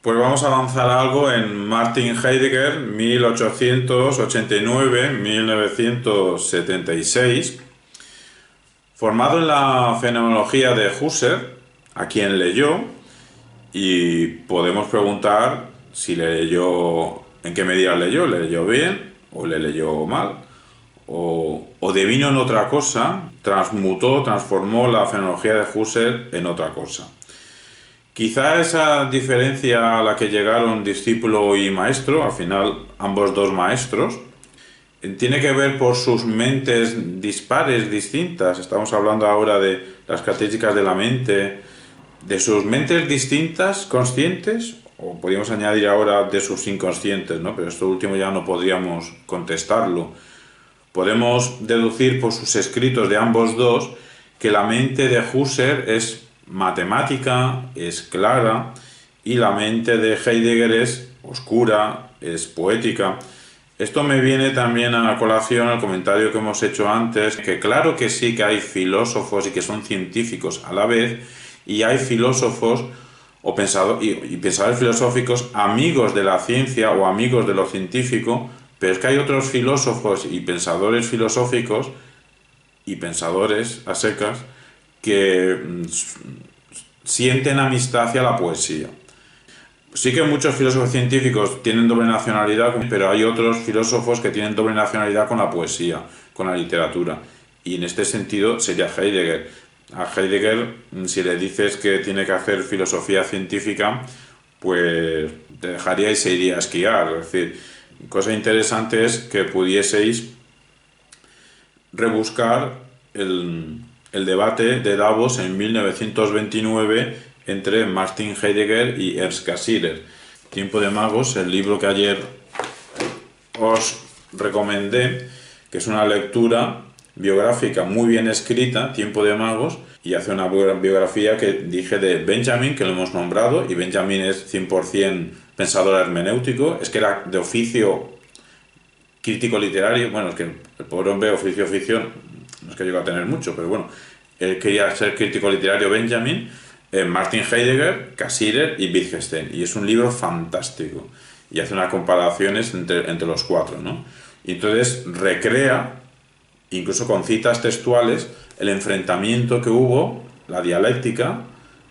Pues vamos a avanzar algo en Martin Heidegger, 1889-1976, formado en la fenomenología de Husserl, a quien leyó, y podemos preguntar si le leyó, en qué medida le leyó bien o le leyó mal, o devino en otra cosa, transmutó, transformó la fenomenología de Husserl en otra cosa. Quizá esa diferencia a la que llegaron discípulo y maestro, al final ambos dos maestros, tiene que ver por sus mentes dispares, distintas. Estamos hablando ahora de las características de la mente, de sus mentes distintas, conscientes, o podríamos añadir ahora de sus inconscientes, ¿no? Pero esto último ya no podríamos contestarlo. Podemos deducir por sus escritos de ambos dos que la mente de Husserl es matemática, es clara, y la mente de Heidegger es oscura, es poética. Esto me viene también a colación al comentario que hemos hecho antes, que claro que sí que hay filósofos y que son científicos a la vez, y hay filósofos o pensadores filosóficos amigos de la ciencia o amigos de lo científico, pero es que hay otros filósofos y pensadores filosóficos y pensadores a secas que sienten amistad hacia la poesía. Sí que muchos filósofos científicos tienen doble nacionalidad, pero hay otros filósofos que tienen doble nacionalidad con la poesía, con la literatura. Y en este sentido sería Heidegger. A Heidegger, si le dices que tiene que hacer filosofía científica, pues te dejaría y se iría a esquiar. Es decir, cosa interesante es que pudieseis rebuscar el debate de Davos en 1929 entre Martin Heidegger y Ernst Cassirer. Tiempo de Magos, el libro que ayer os recomendé, que es una lectura biográfica muy bien escrita, Tiempo de Magos, y hace una biografía que dije de Benjamin, que lo hemos nombrado, y Benjamin es 100% pensador hermenéutico, es que era de oficio crítico literario, bueno, es que el pobre hombre oficio, no es que llegó a tener mucho, pero bueno, él quería ser crítico literario Benjamin, Martin Heidegger, Cassirer y Wittgenstein, y es un libro fantástico, y hace unas comparaciones entre los cuatro, ¿no? Y entonces recrea, incluso con citas textuales, el enfrentamiento que hubo, la dialéctica,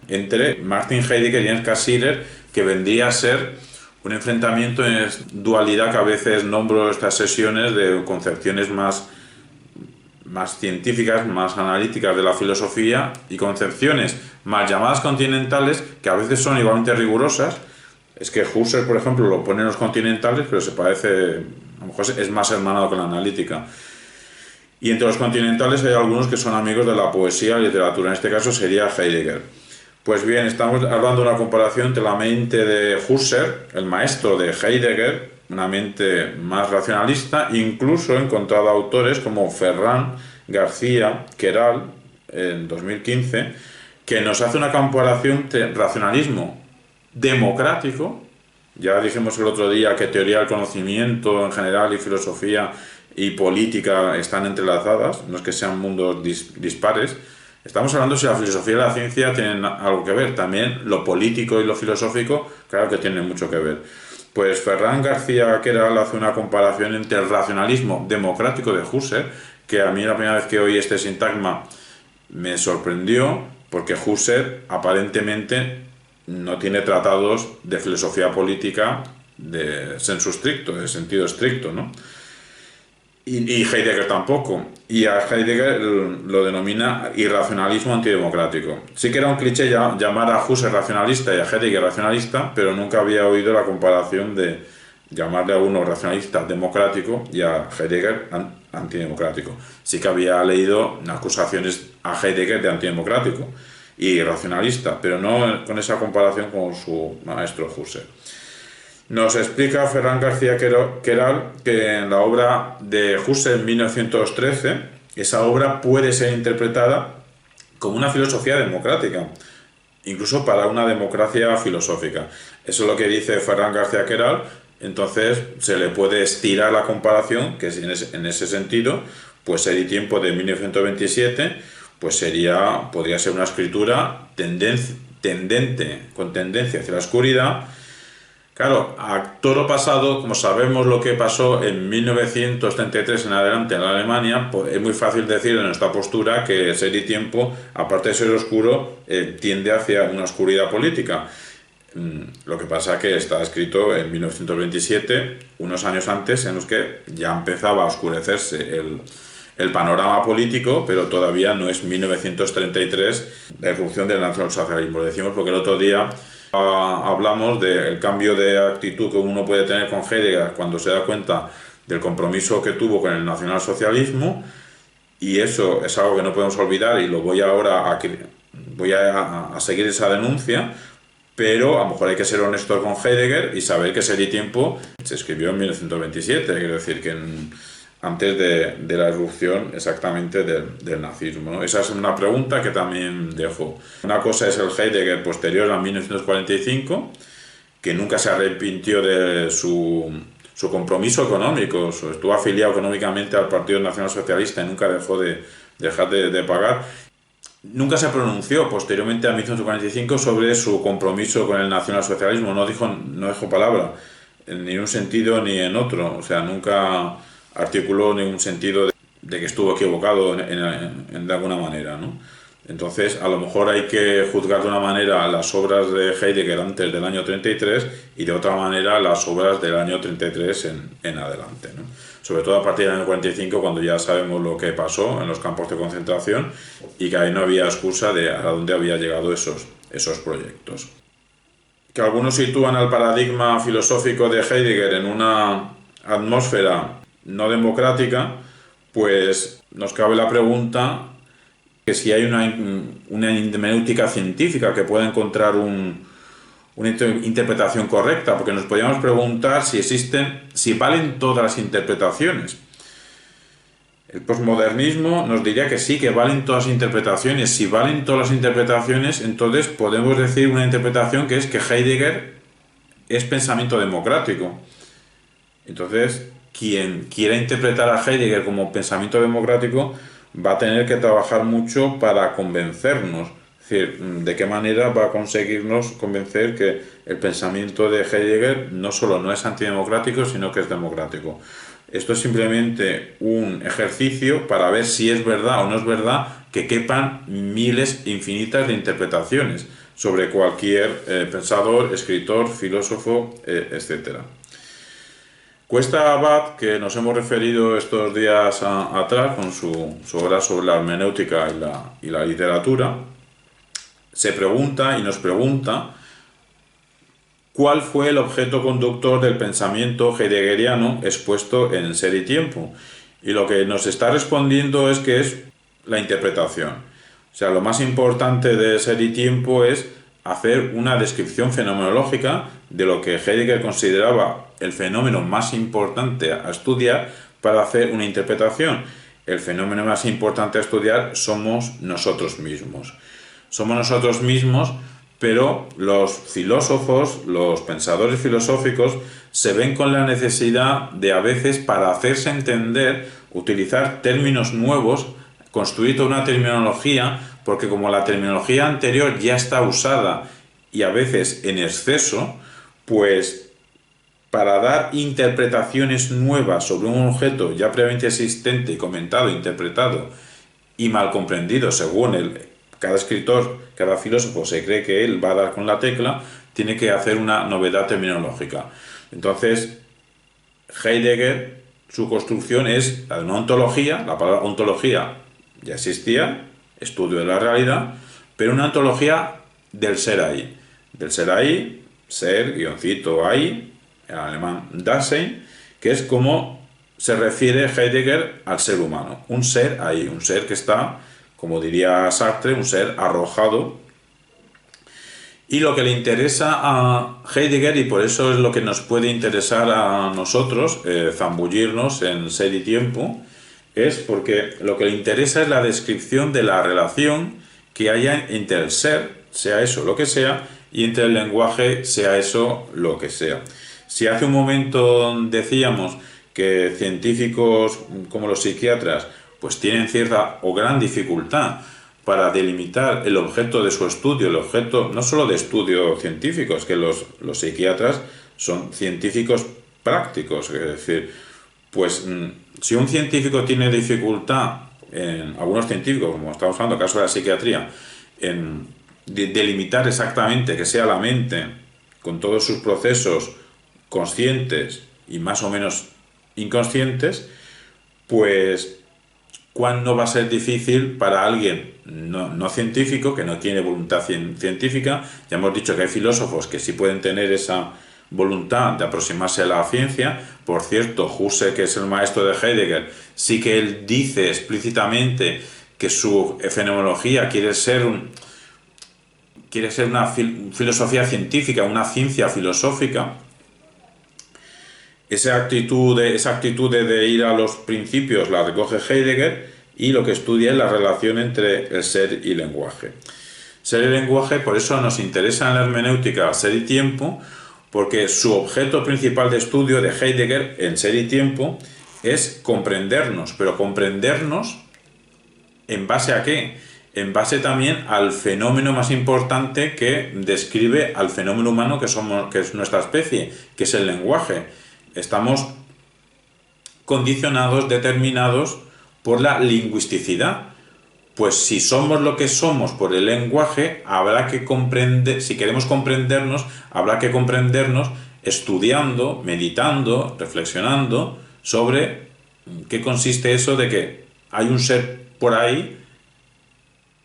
entre Martin Heidegger y Ernst Cassirer, que vendría a ser un enfrentamiento en dualidad que a veces nombro estas sesiones de concepciones más científicas, más analíticas de la filosofía y concepciones más llamadas continentales que a veces son igualmente rigurosas. Es que Husserl, por ejemplo, lo pone en los continentales, pero se parece, a lo mejor es más hermanado con la analítica. Y entre los continentales hay algunos que son amigos de la poesía y literatura, en este caso sería Heidegger. Pues bien, estamos hablando de una comparación entre la mente de Husserl, el maestro de Heidegger, una mente más racionalista. Incluso he encontrado autores como Ferran García Queralt, en 2015, que nos hace una comparación entre racionalismo democrático. Ya dijimos el otro día que teoría del conocimiento en general y filosofía y política están entrelazadas, no es que sean mundos dispares. Estamos hablando si la filosofía y la ciencia tienen algo que ver. También lo político y lo filosófico, claro que tienen mucho que ver. Pues Ferran García Queralt hace una comparación entre el racionalismo democrático de Husserl, que a mí la primera vez que oí este sintagma me sorprendió, porque Husserl aparentemente no tiene tratados de filosofía política de sensu stricto, de sentido estricto, ¿no? Y Heidegger tampoco. Y a Heidegger lo denomina irracionalismo antidemocrático. Sí que era un cliché llamar a Husserl racionalista y a Heidegger racionalista, pero nunca había oído la comparación de llamarle a uno racionalista democrático y a Heidegger antidemocrático. Sí que había leído acusaciones a Heidegger de antidemocrático y racionalista, pero no con esa comparación con su maestro Husserl. Nos explica Ferran García Queralt que en la obra de Husserl en 1913, esa obra puede ser interpretada como una filosofía democrática, incluso para una democracia filosófica. Eso es lo que dice Ferran García Queralt. Entonces se le puede estirar la comparación, que en ese sentido, pues el tiempo de 1927, pues podría ser una escritura con tendencia hacia la oscuridad, Claro, a toro pasado, como sabemos lo que pasó en 1933 en adelante en la Alemania, pues es muy fácil decir en nuestra postura que Ser y Tiempo, aparte de ser oscuro, tiende hacia una oscuridad política. Lo que pasa es que está escrito en 1927, unos años antes, en los que ya empezaba a oscurecerse el panorama político, pero todavía no es 1933 la irrupción del nacionalsocialismo. Lo decimos porque el otro día hablamos del cambio de actitud que uno puede tener con Heidegger cuando se da cuenta del compromiso que tuvo con el nacionalsocialismo, y eso es algo que no podemos olvidar, y lo voy ahora a seguir esa denuncia, pero a lo mejor hay que ser honesto con Heidegger y saber que Ser y Tiempo se escribió en 1927, quiero decir que antes de la irrupción exactamente del nazismo, ¿no? Esa es una pregunta que también dejo. Una cosa es el Heidegger posterior a 1945, que nunca se arrepintió de su compromiso económico, estuvo afiliado económicamente al Partido Nacional Socialista y nunca dejó de dejar de pagar. Nunca se pronunció posteriormente a 1945 sobre su compromiso con el nacionalsocialismo, no dijo palabra, ni en un sentido ni en otro, o sea, nunca articuló ningún sentido de que estuvo equivocado de alguna manera, ¿no? Entonces, a lo mejor hay que juzgar de una manera las obras de Heidegger antes del año 33 y de otra manera las obras del año 33 en adelante, ¿no? Sobre todo a partir del año 45, cuando ya sabemos lo que pasó en los campos de concentración y que ahí no había excusa de a dónde había llegado esos proyectos. Que algunos sitúan al paradigma filosófico de Heidegger en una atmósfera no democrática, pues nos cabe la pregunta que si hay una hermenéutica científica que pueda encontrar una interpretación correcta, porque nos podríamos preguntar si valen todas las interpretaciones. El posmodernismo nos diría que sí, que valen todas las interpretaciones. Si valen todas las interpretaciones, entonces podemos decir una interpretación que es que Heidegger es pensamiento democrático. Entonces, quien quiera interpretar a Heidegger como pensamiento democrático va a tener que trabajar mucho para convencernos. Es decir, de qué manera va a conseguirnos convencer que el pensamiento de Heidegger no solo no es antidemocrático, sino que es democrático. Esto es simplemente un ejercicio para ver si es verdad o no es verdad que quepan miles infinitas de interpretaciones sobre cualquier pensador, escritor, filósofo, etc. Cuesta Abad, que nos hemos referido estos días atrás con su obra sobre la hermenéutica y la literatura, se pregunta y nos pregunta ¿cuál fue el objeto conductor del pensamiento heideggeriano expuesto en Ser y Tiempo? Y lo que nos está respondiendo es que es la interpretación. O sea, lo más importante de Ser y Tiempo es hacer una descripción fenomenológica de lo que Heidegger consideraba el fenómeno más importante a estudiar para hacer una interpretación. El fenómeno más importante a estudiar somos nosotros mismos. Somos nosotros mismos, pero los filósofos, los pensadores filosóficos, se ven con la necesidad de, a veces, para hacerse entender, utilizar términos nuevos, construir toda una terminología, porque como la terminología anterior ya está usada y a veces en exceso, pues para dar interpretaciones nuevas sobre un objeto ya previamente existente, comentado, interpretado y mal comprendido según cada escritor, cada filósofo se cree que él va a dar con la tecla, tiene que hacer una novedad terminológica. Entonces, Heidegger, su construcción es la de una ontología, la palabra ontología ya existía, estudio de la realidad, pero una ontología del ser ahí. Del ser ahí, ser, guioncito ahí, en alemán Dasein, que es como se refiere Heidegger al ser humano. Un ser ahí, un ser que está, como diría Sartre, un ser arrojado. Y lo que le interesa a Heidegger, y por eso es lo que nos puede interesar a nosotros, zambullirnos en Ser y Tiempo, es porque lo que le interesa es la descripción de la relación que haya entre el ser, sea eso lo que sea, y entre el lenguaje, sea eso lo que sea. Si hace un momento decíamos que científicos como los psiquiatras pues tienen cierta o gran dificultad para delimitar el objeto de su estudio, el objeto no solo de estudio científico, es que los psiquiatras son científicos prácticos, es decir, pues si un científico tiene dificultad, en algunos científicos, como estamos hablando, caso de la psiquiatría, en delimitar exactamente que sea la mente, con todos sus procesos conscientes y más o menos inconscientes, pues ¿cuándo va a ser difícil para alguien no científico, que no tiene voluntad científica? Ya hemos dicho que hay filósofos que sí pueden tener esa voluntad de aproximarse a la ciencia. Por cierto, Husserl, que es el maestro de Heidegger, sí que él dice explícitamente que su fenomenología quiere ser una filosofía científica, una ciencia filosófica. Esa actitud de ir a los principios la recoge Heidegger, y lo que estudia es la relación entre el ser y lenguaje. Ser y lenguaje, por eso nos interesa en la hermenéutica ser y tiempo, porque su objeto principal de estudio de Heidegger en ser y tiempo es comprendernos, pero comprendernos ¿en base a qué? En base también al fenómeno más importante que describe al fenómeno humano que es nuestra especie, que es el lenguaje. Estamos condicionados, determinados por la lingüisticidad. Pues si somos lo que somos por el lenguaje, habrá que comprender, si queremos comprendernos, habrá que comprendernos estudiando, meditando, reflexionando sobre qué consiste eso de que hay un ser por ahí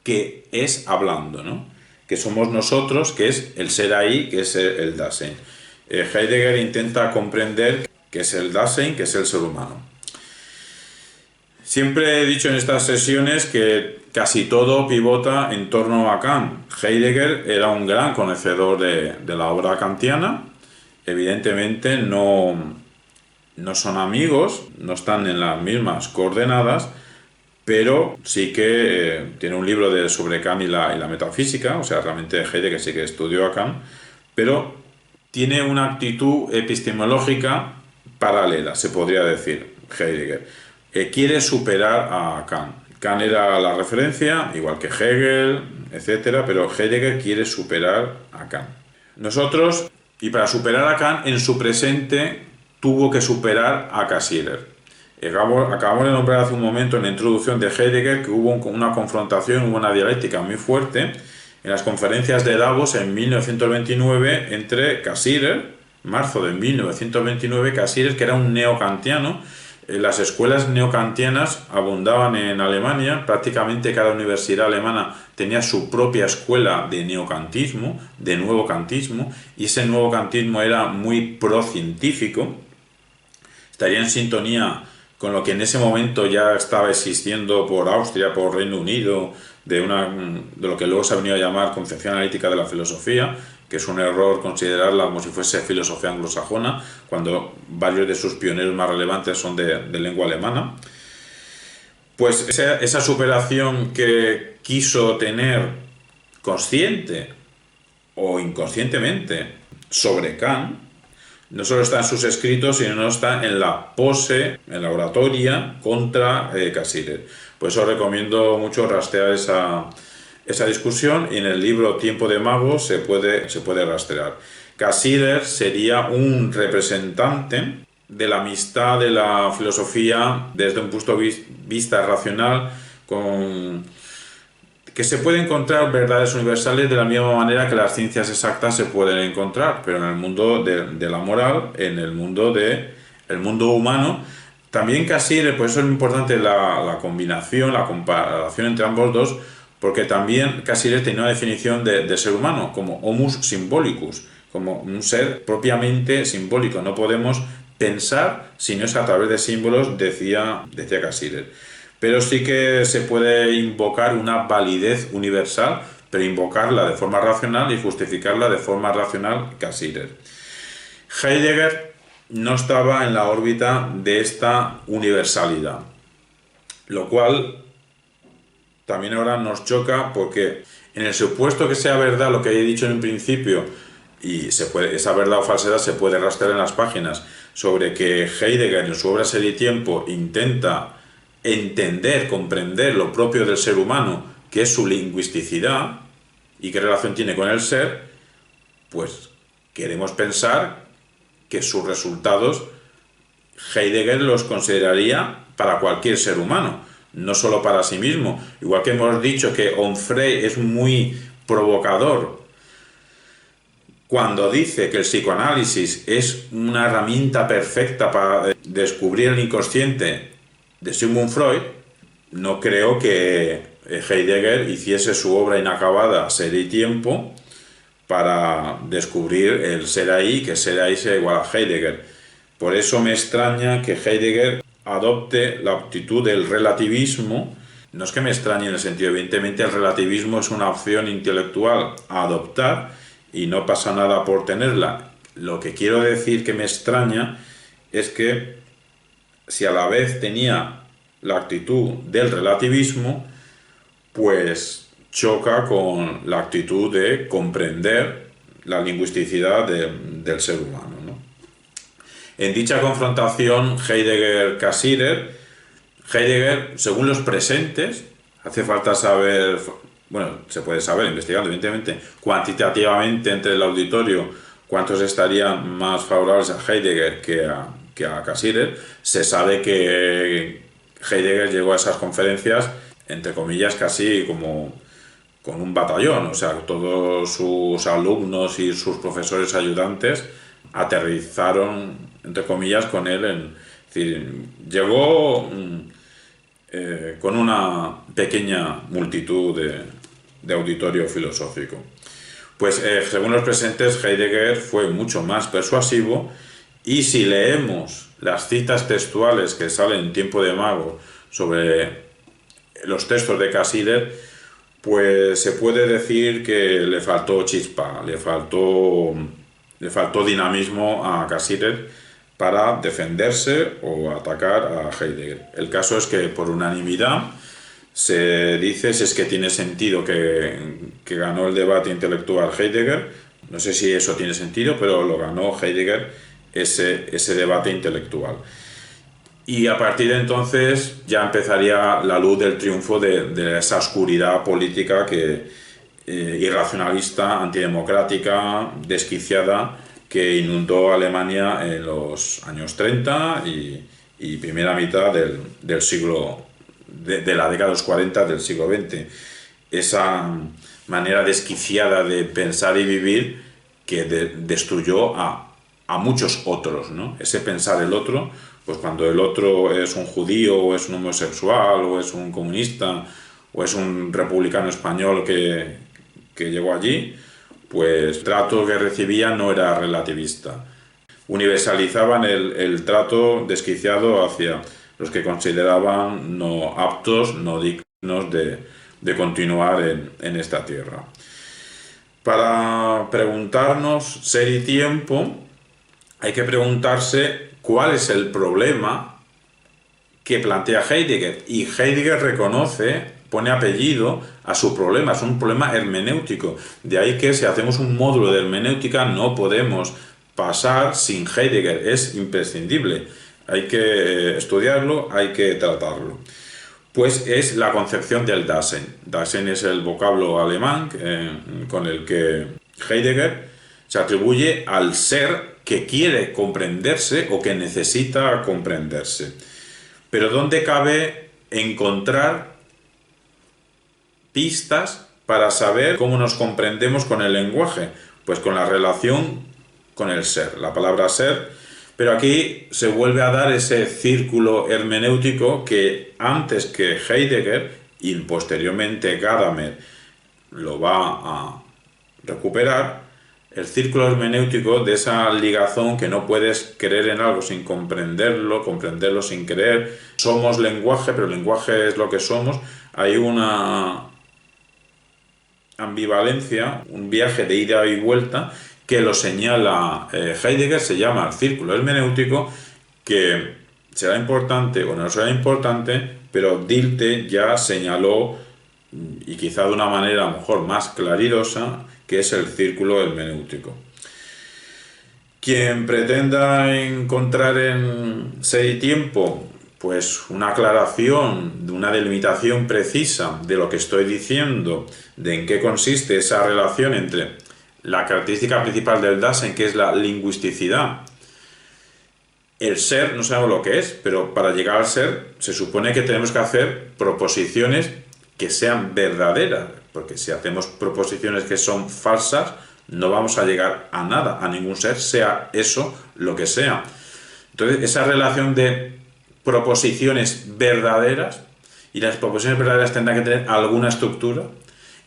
que es hablando, ¿no? Que somos nosotros, que es el ser ahí, que es el Dasein. Heidegger intenta comprender qué es el Dasein, que es el ser humano. Siempre he dicho en estas sesiones que casi todo pivota en torno a Kant. Heidegger era un gran conocedor de la obra kantiana. Evidentemente no son amigos, no están en las mismas coordenadas, pero sí que tiene un libro sobre Kant y la metafísica, o sea, realmente Heidegger sí que estudió a Kant, pero tiene una actitud epistemológica paralela, se podría decir, Heidegger. Quiere superar a Kant. Kant era la referencia, igual que Hegel, etc., pero Heidegger quiere superar a Kant. Nosotros, y para superar a Kant, en su presente tuvo que superar a Cassirer. Acabamos de nombrar hace un momento en la introducción de Heidegger que hubo una confrontación, hubo una dialéctica muy fuerte en las conferencias de Davos en 1929 entre Cassirer, marzo de 1929, Cassirer, que era un neokantiano. Las escuelas neokantianas abundaban en Alemania, prácticamente cada universidad alemana tenía su propia escuela de neokantismo, de nuevo kantismo, y ese nuevo kantismo era muy procientífico, estaría en sintonía con lo que en ese momento ya estaba existiendo por Austria, por Reino Unido, de lo que luego se ha venido a llamar concepción analítica de la filosofía, que es un error considerarla como si fuese filosofía anglosajona, cuando varios de sus pioneros más relevantes son de lengua alemana. Pues esa superación que quiso tener consciente o inconscientemente sobre Kant, no solo está en sus escritos, sino está en la pose, en la oratoria contra Cassirer. Por eso recomiendo mucho rastrear esa discusión, y en el libro Tiempo de Magos se puede rastrear. Cassirer sería un representante de la amistad de la filosofía desde un punto de vista racional, que se puede encontrar verdades universales de la misma manera que las ciencias exactas se pueden encontrar, pero en el mundo de la moral, en el mundo humano. También Cassirer, por eso es importante la combinación, la comparación entre ambos dos, porque también Cassirer tenía una definición de ser humano como homus symbolicus, como un ser propiamente simbólico. No podemos pensar si no es a través de símbolos, decía Cassirer. Pero sí que se puede invocar una validez universal, pero invocarla de forma racional y justificarla de forma racional, Cassirer. Heidegger no estaba en la órbita de esta universalidad, lo cual también ahora nos choca, porque en el supuesto que sea verdad lo que he dicho en un principio, y esa verdad o falsedad se puede rastrear en las páginas, sobre que Heidegger en su obra Ser y Tiempo intenta entender, comprender lo propio del ser humano, que es su lingüisticidad y qué relación tiene con el ser, pues queremos pensar que sus resultados Heidegger los consideraría para cualquier ser humano, no solo para sí mismo. Igual que hemos dicho que Onfray es muy provocador cuando dice que el psicoanálisis es una herramienta perfecta para descubrir el inconsciente de Sigmund Freud, no creo que Heidegger hiciese su obra inacabada Ser y Tiempo para descubrir el ser ahí, que ser ahí sea igual a Heidegger. Por eso me extraña que Heidegger adopte la actitud del relativismo. No es que me extrañe en el sentido, evidentemente el relativismo es una opción intelectual a adoptar y no pasa nada por tenerla. Lo que quiero decir que me extraña es que si a la vez tenía la actitud del relativismo, pues choca con la actitud de comprender la lingüisticidad del ser humano, ¿no? En dicha confrontación Heidegger-Cassirer, Heidegger, según los presentes, hace falta saber, bueno, se puede saber investigando, evidentemente, cuantitativamente entre el auditorio cuántos estarían más favorables a Heidegger que a Cassirer. Se sabe que Heidegger llegó a esas conferencias, entre comillas, casi como con un batallón, o sea, todos sus alumnos y sus profesores ayudantes aterrizaron, entre comillas, con él. Es decir, llegó con una pequeña multitud de auditorio filosófico. Pues según los presentes, Heidegger fue mucho más persuasivo, y si leemos las citas textuales que salen en Tiempo de Mago sobre los textos de Cassirer, pues se puede decir que le faltó chispa, le faltó dinamismo a Cassirer para defenderse o atacar a Heidegger. El caso es que por unanimidad se dice, si es que tiene sentido que ganó el debate intelectual Heidegger, no sé si eso tiene sentido, pero lo ganó Heidegger ese debate intelectual. Y a partir de entonces ya empezaría la luz del triunfo de esa oscuridad política irracionalista, antidemocrática, desquiciada, que inundó Alemania en los años 30 y primera mitad del siglo, de la década de los 40 del siglo XX. Esa manera desquiciada de pensar y vivir que destruyó a muchos otros, ¿no? Ese pensar el otro, pues cuando el otro es un judío, o es un homosexual, o es un comunista, o es un republicano español que llegó allí, pues el trato que recibía no era relativista. Universalizaban el trato desquiciado hacia los que consideraban no aptos, no dignos de continuar en esta tierra. Para preguntarnos Ser y Tiempo, hay que preguntarse cuál es el problema que plantea Heidegger. Y Heidegger reconoce, pone apellido a su problema, es un problema hermenéutico. De ahí que si hacemos un módulo de hermenéutica no podemos pasar sin Heidegger, es imprescindible. Hay que estudiarlo, hay que tratarlo. Pues es la concepción del Dasein. Dasein es el vocablo alemán con el que Heidegger se atribuye al ser que quiere comprenderse o que necesita comprenderse. Pero ¿dónde cabe encontrar pistas para saber cómo nos comprendemos con el lenguaje? Pues con la relación con el ser, la palabra ser. Pero aquí se vuelve a dar ese círculo hermenéutico que antes que Heidegger y posteriormente Gadamer lo va a recuperar, el círculo hermenéutico de esa ligazón que no puedes creer en algo sin comprenderlo, comprenderlo sin creer. Somos lenguaje, pero el lenguaje es lo que somos. Hay una ambivalencia, un viaje de ida y vuelta que lo señala Heidegger, se llama el círculo hermenéutico, que será importante o no será importante, pero Dilthey ya señaló, y quizá de una manera a lo mejor más claridosa, que es el círculo hermenéutico. Quien pretenda encontrar en Ser y Tiempo pues una aclaración, una delimitación precisa de lo que estoy diciendo, de en qué consiste esa relación entre la característica principal del Dasein, que es la lingüisticidad, El ser no sabemos lo que es, pero para llegar al ser se supone que tenemos que hacer proposiciones que sean verdaderas, porque si hacemos proposiciones que son falsas, no vamos a llegar a nada, a ningún ser, sea eso lo que sea. Entonces, esa relación de proposiciones verdaderas, y las proposiciones verdaderas tendrán que tener alguna estructura,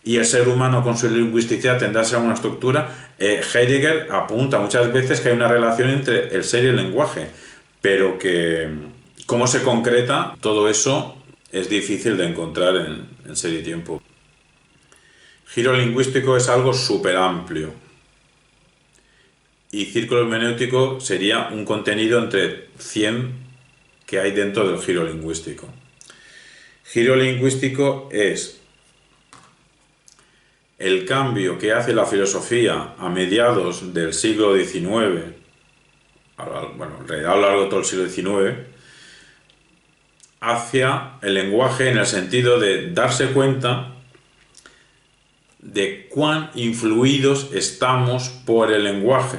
y el ser humano con su lingüisticidad tendrá que ser una estructura. Heidegger apunta muchas veces que hay una relación entre el ser y el lenguaje, pero que cómo se concreta todo eso es difícil de encontrar en Ser y Tiempo. Giro lingüístico es algo súper amplio, y círculo hermenéutico sería un contenido entre 100 que hay dentro del giro lingüístico. Giro lingüístico es el cambio que hace la filosofía a mediados del siglo XIX, bueno, en realidad a lo largo de todo el siglo XIX, hacia el lenguaje en el sentido de darse cuenta de cuán influidos estamos por el lenguaje.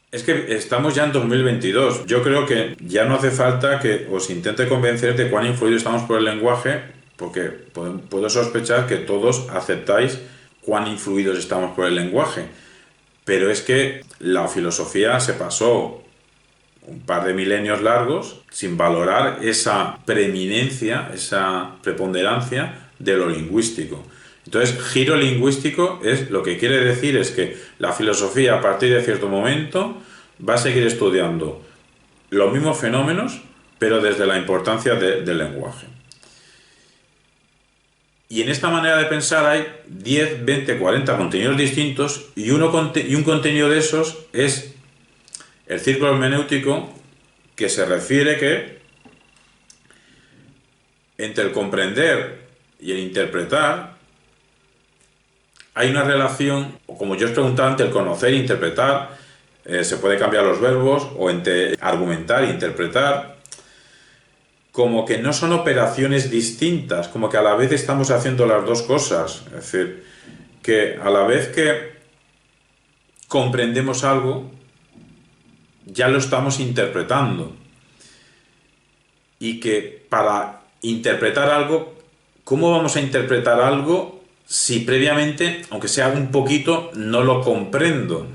Es que estamos ya en 2022. Yo creo que ya no hace falta que os intente convencer de cuán influidos estamos por el lenguaje, porque puedo sospechar que todos aceptáis cuán influidos estamos por el lenguaje. Pero es que la filosofía se pasó un par de milenios largos sin valorar esa preeminencia, esa preponderancia de lo lingüístico. Entonces, giro lingüístico es lo que quiere decir es que la filosofía a partir de cierto momento va a seguir estudiando los mismos fenómenos, pero desde la importancia del lenguaje. Y en esta manera de pensar hay 10, 20, 40 contenidos distintos, y un contenido de esos es el círculo hermenéutico, que se refiere que entre el comprender y el interpretar hay una relación, o como yo os preguntaba antes, el conocer e interpretar, se puede cambiar los verbos, o entre argumentar e interpretar, como que no son operaciones distintas, como que a la vez estamos haciendo las dos cosas. Es decir, que a la vez que comprendemos algo, ya lo estamos interpretando. Y que para interpretar algo, ¿cómo vamos a interpretar algo si previamente, aunque sea un poquito, no lo comprendo?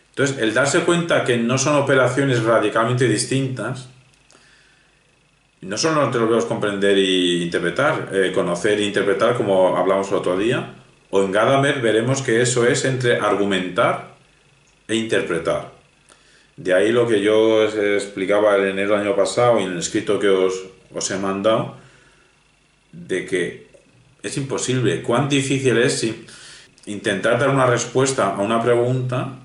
Entonces, el darse cuenta que no son operaciones radicalmente distintas, no solo entre los verbos comprender e interpretar, conocer e interpretar, como hablamos el otro día, o en Gadamer veremos que eso es entre argumentar e interpretar. De ahí lo que yo os explicaba en enero del año pasado y en el escrito que os he mandado, de que es imposible. Cuán difícil es intentar dar una respuesta a una pregunta,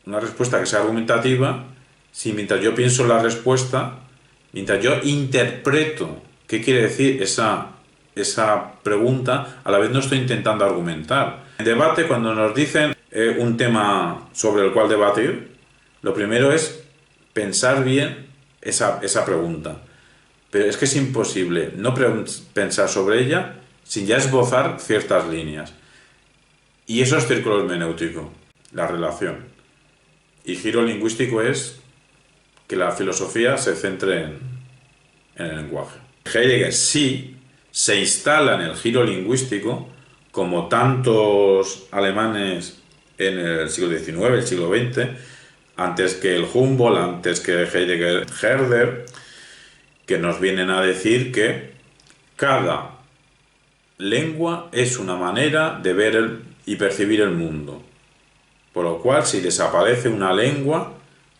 una respuesta que sea argumentativa, si mientras yo pienso en la respuesta, mientras yo interpreto qué quiere decir esa pregunta, a la vez no estoy intentando argumentar. En debate, cuando nos dicen un tema sobre el cual debatir, lo primero es pensar bien esa pregunta. Pero es que es imposible no pensar sobre ella sin ya esbozar ciertas líneas. Y eso es círculo hermenéutico, la relación. Y giro lingüístico es que la filosofía se centre en el lenguaje. Heidegger sí se instala en el giro lingüístico, como tantos alemanes en el siglo XIX, el siglo XX, antes que el Humboldt, antes que Heidegger, Herder, que nos vienen a decir que cada lengua es una manera de ver y percibir el mundo. Por lo cual, si desaparece una lengua,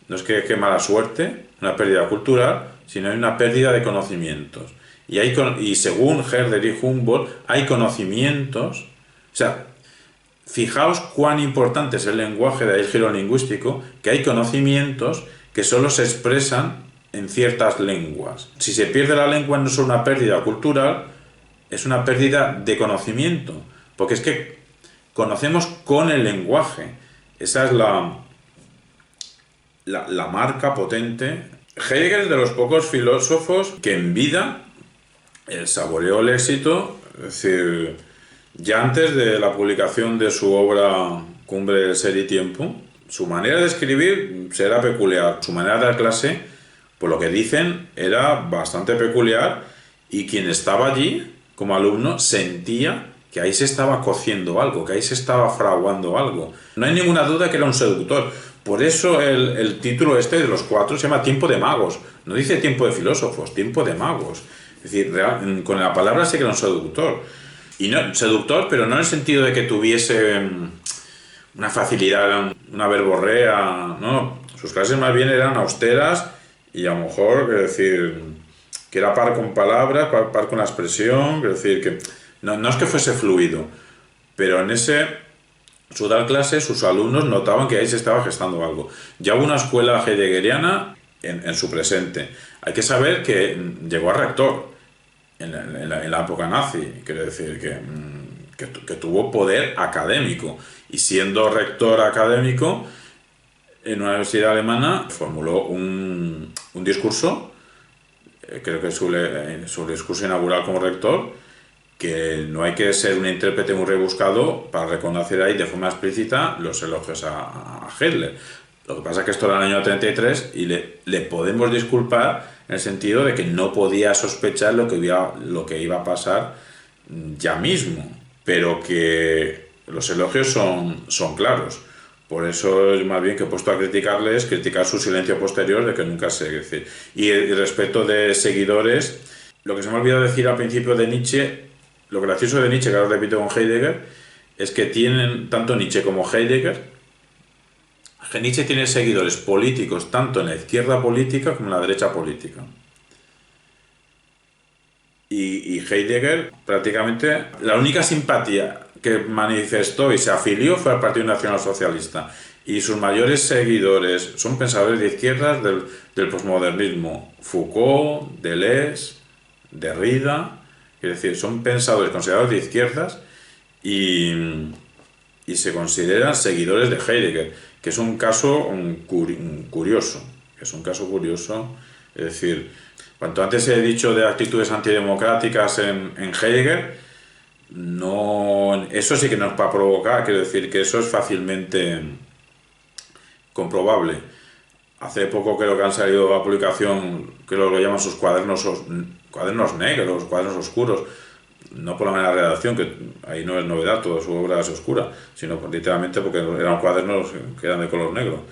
no es que mala suerte, una pérdida cultural, sino hay una pérdida de conocimientos. Y según Herder y Humboldt, hay conocimientos. O sea, fijaos cuán importante es el lenguaje del giro lingüístico, que hay conocimientos que solo se expresan en ciertas lenguas. Si se pierde la lengua, no es solo una pérdida cultural, es una pérdida de conocimiento, porque es que conocemos con el lenguaje. Esa es la marca potente. Heidegger es de los pocos filósofos que en vida saboreó el éxito, es decir, ya antes de la publicación de su obra Cumbre del Ser y Tiempo, su manera de escribir será peculiar, su manera de dar clase, por lo que dicen, era bastante peculiar, y quien estaba allí como alumno sentía que ahí se estaba cociendo algo, que ahí se estaba fraguando algo. No hay ninguna duda que era un seductor. Por eso el título este de los 4 se llama Tiempo de Magos. No dice tiempo de filósofos, tiempo de magos. Es decir, con la palabra sí que era un seductor. Y no, seductor, pero no en el sentido de que tuviese una facilidad, una verborrea, no. Sus clases más bien eran austeras y a lo mejor, quiero decir, que era par con palabras, par con la expresión, quiero decir, que no es que fuese fluido, pero en su dar clase, sus alumnos notaban que ahí se estaba gestando algo. Ya hubo una escuela heideggeriana en su presente. Hay que saber que llegó a rector en la época nazi, quiero decir, que tuvo poder académico, y siendo rector académico en una universidad alemana formuló un discurso, creo que su discurso inaugural como rector, que no hay que ser un intérprete muy rebuscado para reconocer ahí de forma explícita los elogios a Hitler. Lo que pasa es que esto era en el año 33 y le podemos disculpar en el sentido de que no podía sospechar lo que iba a pasar ya mismo, pero que los elogios son claros. Por eso es más bien que he puesto a criticarles, criticar su silencio posterior de que nunca se decir. Y respecto de seguidores, lo que se me ha olvidado decir al principio de Nietzsche, lo gracioso de Nietzsche, que ahora repito con Heidegger, es que tienen tanto Nietzsche como Heidegger. Nietzsche tiene seguidores políticos tanto en la izquierda política como en la derecha política. Y Heidegger, prácticamente, la única simpatía que manifestó y se afilió fue al Partido Nacional Socialista. Y sus mayores seguidores son pensadores de izquierdas del posmodernismo: Foucault, Deleuze, Derrida. Es decir, son pensadores considerados de izquierdas y se consideran seguidores de Heidegger, que es un caso curioso. Es un caso curioso. Es decir, cuanto antes he dicho de actitudes antidemocráticas en Heidegger, no, eso sí que no es para provocar, quiero decir que eso es fácilmente comprobable. Hace poco creo que han salido a publicación, creo que lo llaman sus cuadernos negros, cuadernos oscuros, no por la manera de redacción, que ahí no es novedad, toda su obra es oscura, sino literalmente porque eran cuadernos que eran de color negro.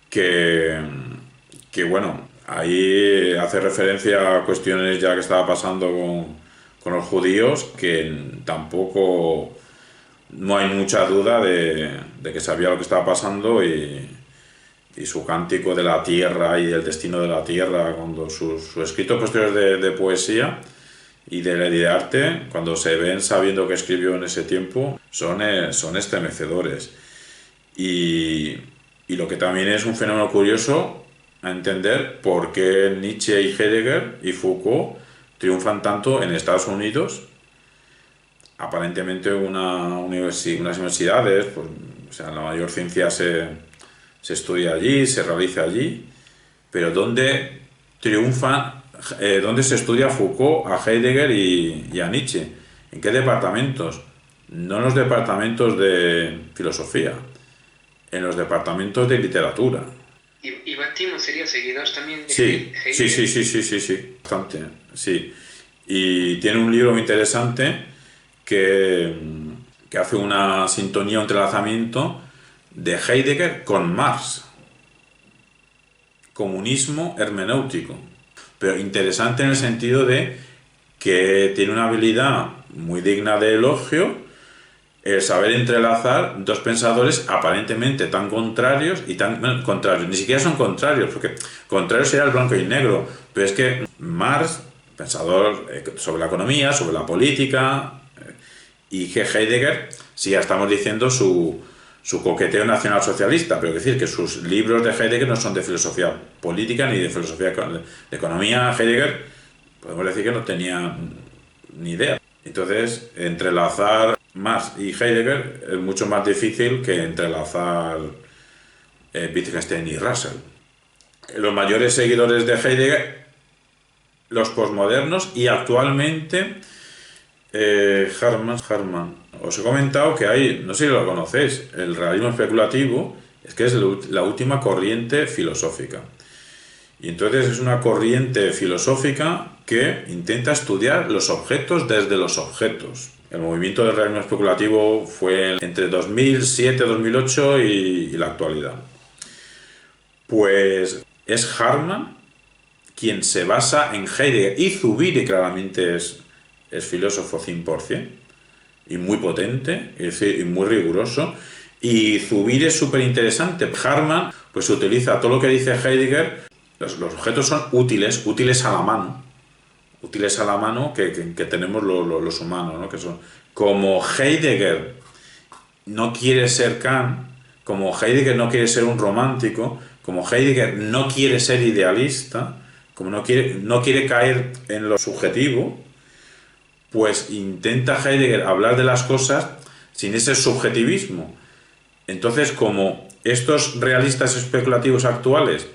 Que bueno, ahí hace referencia a cuestiones ya que estaba pasando con los judíos, que tampoco no hay mucha duda de que sabía lo que estaba pasando, y su cántico de la tierra y el destino de la tierra, cuando sus escritos posteriores de poesía y de arte, cuando se ven sabiendo que escribió en ese tiempo, son estremecedores. Y lo que también es un fenómeno curioso a entender por qué Nietzsche y Heidegger y Foucault triunfan tanto en Estados Unidos, aparentemente unas universidades, pues, o sea, la mayor ciencia se estudia allí, se realiza allí, pero ¿dónde triunfa, dónde se estudia a Foucault, a Heidegger y a Nietzsche? ¿En qué departamentos? No en los departamentos de filosofía, en los departamentos de literatura. ¿Y Bakhtin sería seguidor también de Heidegger? Sí, bastante, sí. Y tiene un libro muy interesante que hace una sintonía, un entrelazamiento de Heidegger con Marx. Comunismo hermenéutico. Pero interesante en el sentido de que tiene una habilidad muy digna de elogio el saber entrelazar dos pensadores aparentemente tan contrarios y tan... Bueno, contrarios, ni siquiera son contrarios, porque contrarios sería el blanco y negro, pero es que Marx, pensador sobre la economía, sobre la política, y que Heidegger, sí, ya estamos diciendo su coqueteo nacionalsocialista, pero es decir, que sus libros de Heidegger no son de filosofía política ni de filosofía de economía. Heidegger, podemos decir que no tenía ni idea. Entonces, entrelazar Marx y Heidegger es mucho más difícil que entrelazar Wittgenstein y Russell. Los mayores seguidores de Heidegger, los posmodernos, y actualmente Hartmann. Os he comentado que hay, no sé si lo conocéis, el realismo especulativo es que es la última corriente filosófica. Y entonces es una corriente filosófica que intenta estudiar los objetos desde los objetos. El movimiento del realismo especulativo fue entre 2007, 2008 y la actualidad. Pues es Hartmann quien se basa en Heidegger, y Zubiri claramente es filósofo 100% y muy potente, es decir, y muy riguroso. Y Zubiri es súper interesante. Hartmann pues utiliza todo lo que dice Heidegger. Los objetos son útiles a la mano, que tenemos los humanos, ¿no? Que son, como Heidegger no quiere ser Kant, como Heidegger no quiere ser un romántico, como Heidegger no quiere ser idealista, como no quiere caer en lo subjetivo, pues intenta Heidegger hablar de las cosas sin ese subjetivismo. Entonces, como estos realistas especulativos actuales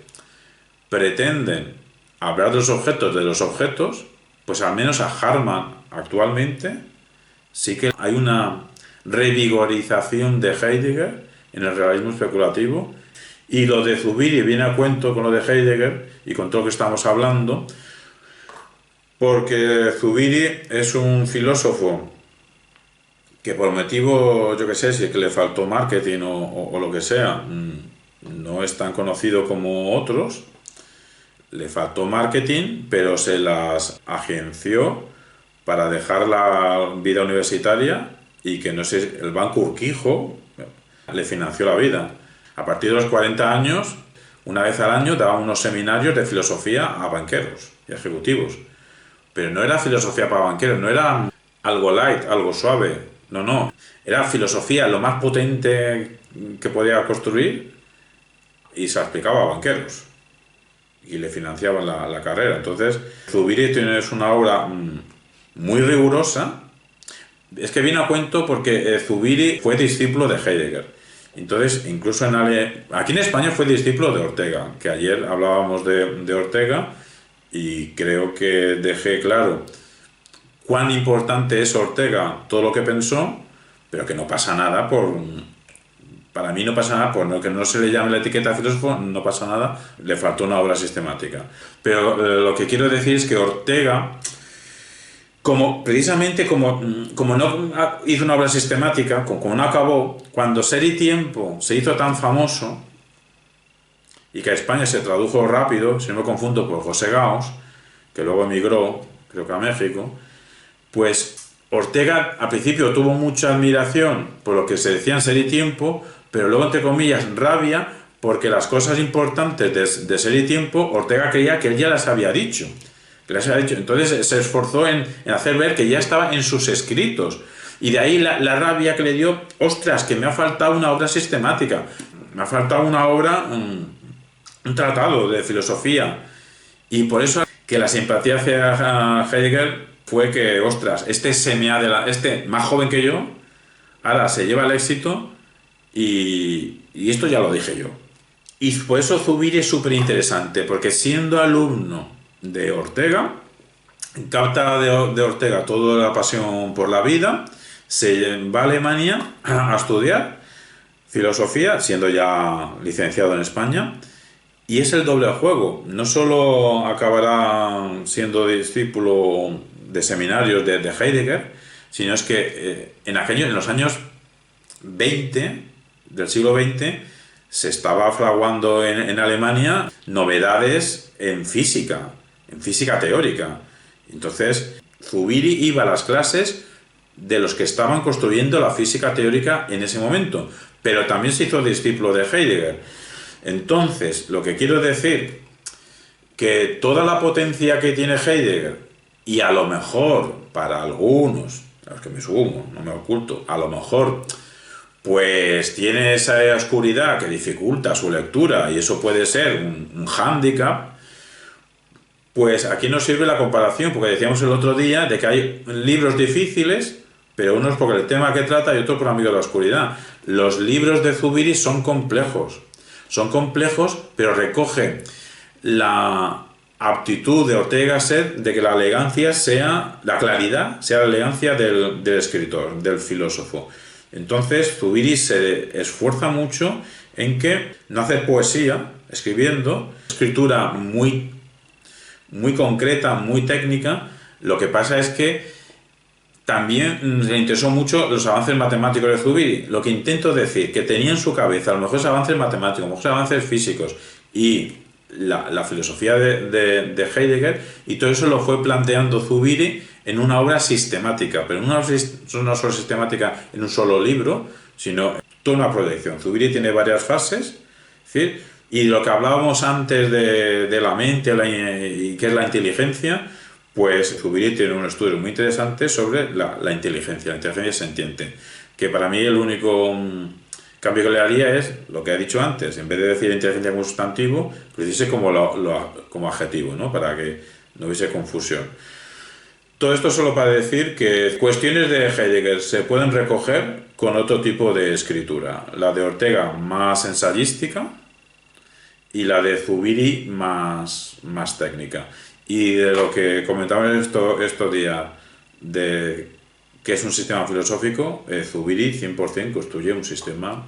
pretenden hablar de los objetos, pues al menos a Hartmann actualmente sí que hay una revigorización de Heidegger en el realismo especulativo, y lo de Zubiri viene a cuento con lo de Heidegger y con todo lo que estamos hablando, porque Zubiri es un filósofo que por motivo, yo que sé, si es que le faltó marketing o lo que sea, no es tan conocido como otros. Le faltó marketing, pero se las agenció para dejar la vida universitaria, y que no sé, el Banco Urquijo le financió la vida. A partir de los 40 años, una vez al año, daba unos seminarios de filosofía a banqueros y ejecutivos. Pero no era filosofía para banqueros, no era algo light, algo suave, no. Era filosofía lo más potente que podía construir, y se explicaba a banqueros. Y le financiaban la carrera. Entonces, Zubiri tiene una obra muy rigurosa. Es que viene a cuento porque Zubiri fue discípulo de Heidegger. Entonces, incluso aquí en España fue discípulo de Ortega, que ayer hablábamos de Ortega, y creo que dejé claro cuán importante es Ortega, todo lo que pensó, pero que no pasa nada para mí no pasa nada por que no se le llame la etiqueta de filósofo, no pasa nada, le faltó una obra sistemática. Pero lo que quiero decir es que Ortega, precisamente como no hizo una obra sistemática, como no acabó, cuando Ser y Tiempo se hizo tan famoso, y que a España se tradujo rápido, si no me confundo, por José Gaos, que luego emigró, creo que a México, pues Ortega al principio tuvo mucha admiración por lo que se decía en Ser y Tiempo, pero luego, entre comillas, rabia, porque las cosas importantes de Ser y Tiempo, Ortega creía que él ya las había dicho. Entonces se esforzó en hacer ver que ya estaba en sus escritos. Y de ahí la rabia que le dio, ostras, que me ha faltado una obra sistemática, me ha faltado una obra, un tratado de filosofía. Y por eso que la simpatía hacia Heidegger fue que, ostras, este más joven que yo, ahora se lleva el éxito, y esto ya lo dije yo. Y por eso Zubiri es súper interesante, porque siendo alumno de Ortega, capta de Ortega toda la pasión por la vida, se va a Alemania a estudiar filosofía, siendo ya licenciado en España, y es el doble juego. No solo acabará siendo discípulo de seminarios de Heidegger, sino es que en los años 20 del siglo XX se estaba fraguando en Alemania novedades en física teórica. Entonces, Zubiri iba a las clases de los que estaban construyendo la física teórica en ese momento, pero también se hizo discípulo de Heidegger. Entonces, lo que quiero decir, que toda la potencia que tiene Heidegger, y a lo mejor para algunos, a los que me sumo, no me oculto, a lo mejor pues tiene esa oscuridad que dificulta su lectura, y eso puede ser un hándicap, pues aquí nos sirve la comparación, porque decíamos el otro día de que hay libros difíciles, pero unos por el tema que trata y otro por Amigo de la Oscuridad. Los libros de Zubiri son complejos, pero recogen la aptitud de Ortega Gasset de que la elegancia la claridad sea la elegancia del escritor, del filósofo. Entonces Zubiri se esfuerza mucho en que no hacer poesía escribiendo, escritura muy, muy concreta, muy técnica. Lo que pasa es que también le interesó mucho los avances matemáticos de Zubiri. Lo que intento decir, que tenía en su cabeza a lo mejor avances matemáticos, a lo mejor avances físicos y la filosofía de Heidegger, y todo eso lo fue planteando Zubiri en una obra sistemática, pero no solo sistemática en un solo libro, sino toda una proyección. Zubiri tiene varias fases, es decir, y lo que hablábamos antes de la mente y qué es la inteligencia, pues Zubiri tiene un estudio muy interesante sobre la inteligencia sentiente, que para mí el único cambio que le haría es lo que he dicho antes, en vez de decir inteligencia como sustantivo, pues dice como adjetivo, ¿no? Para que no hubiese confusión. Todo esto solo para decir que cuestiones de Heidegger se pueden recoger con otro tipo de escritura. La de Ortega más ensayística y la de Zubiri más técnica. Y de lo que comentaba estos días, de que es un sistema filosófico, Zubiri 100% construye un sistema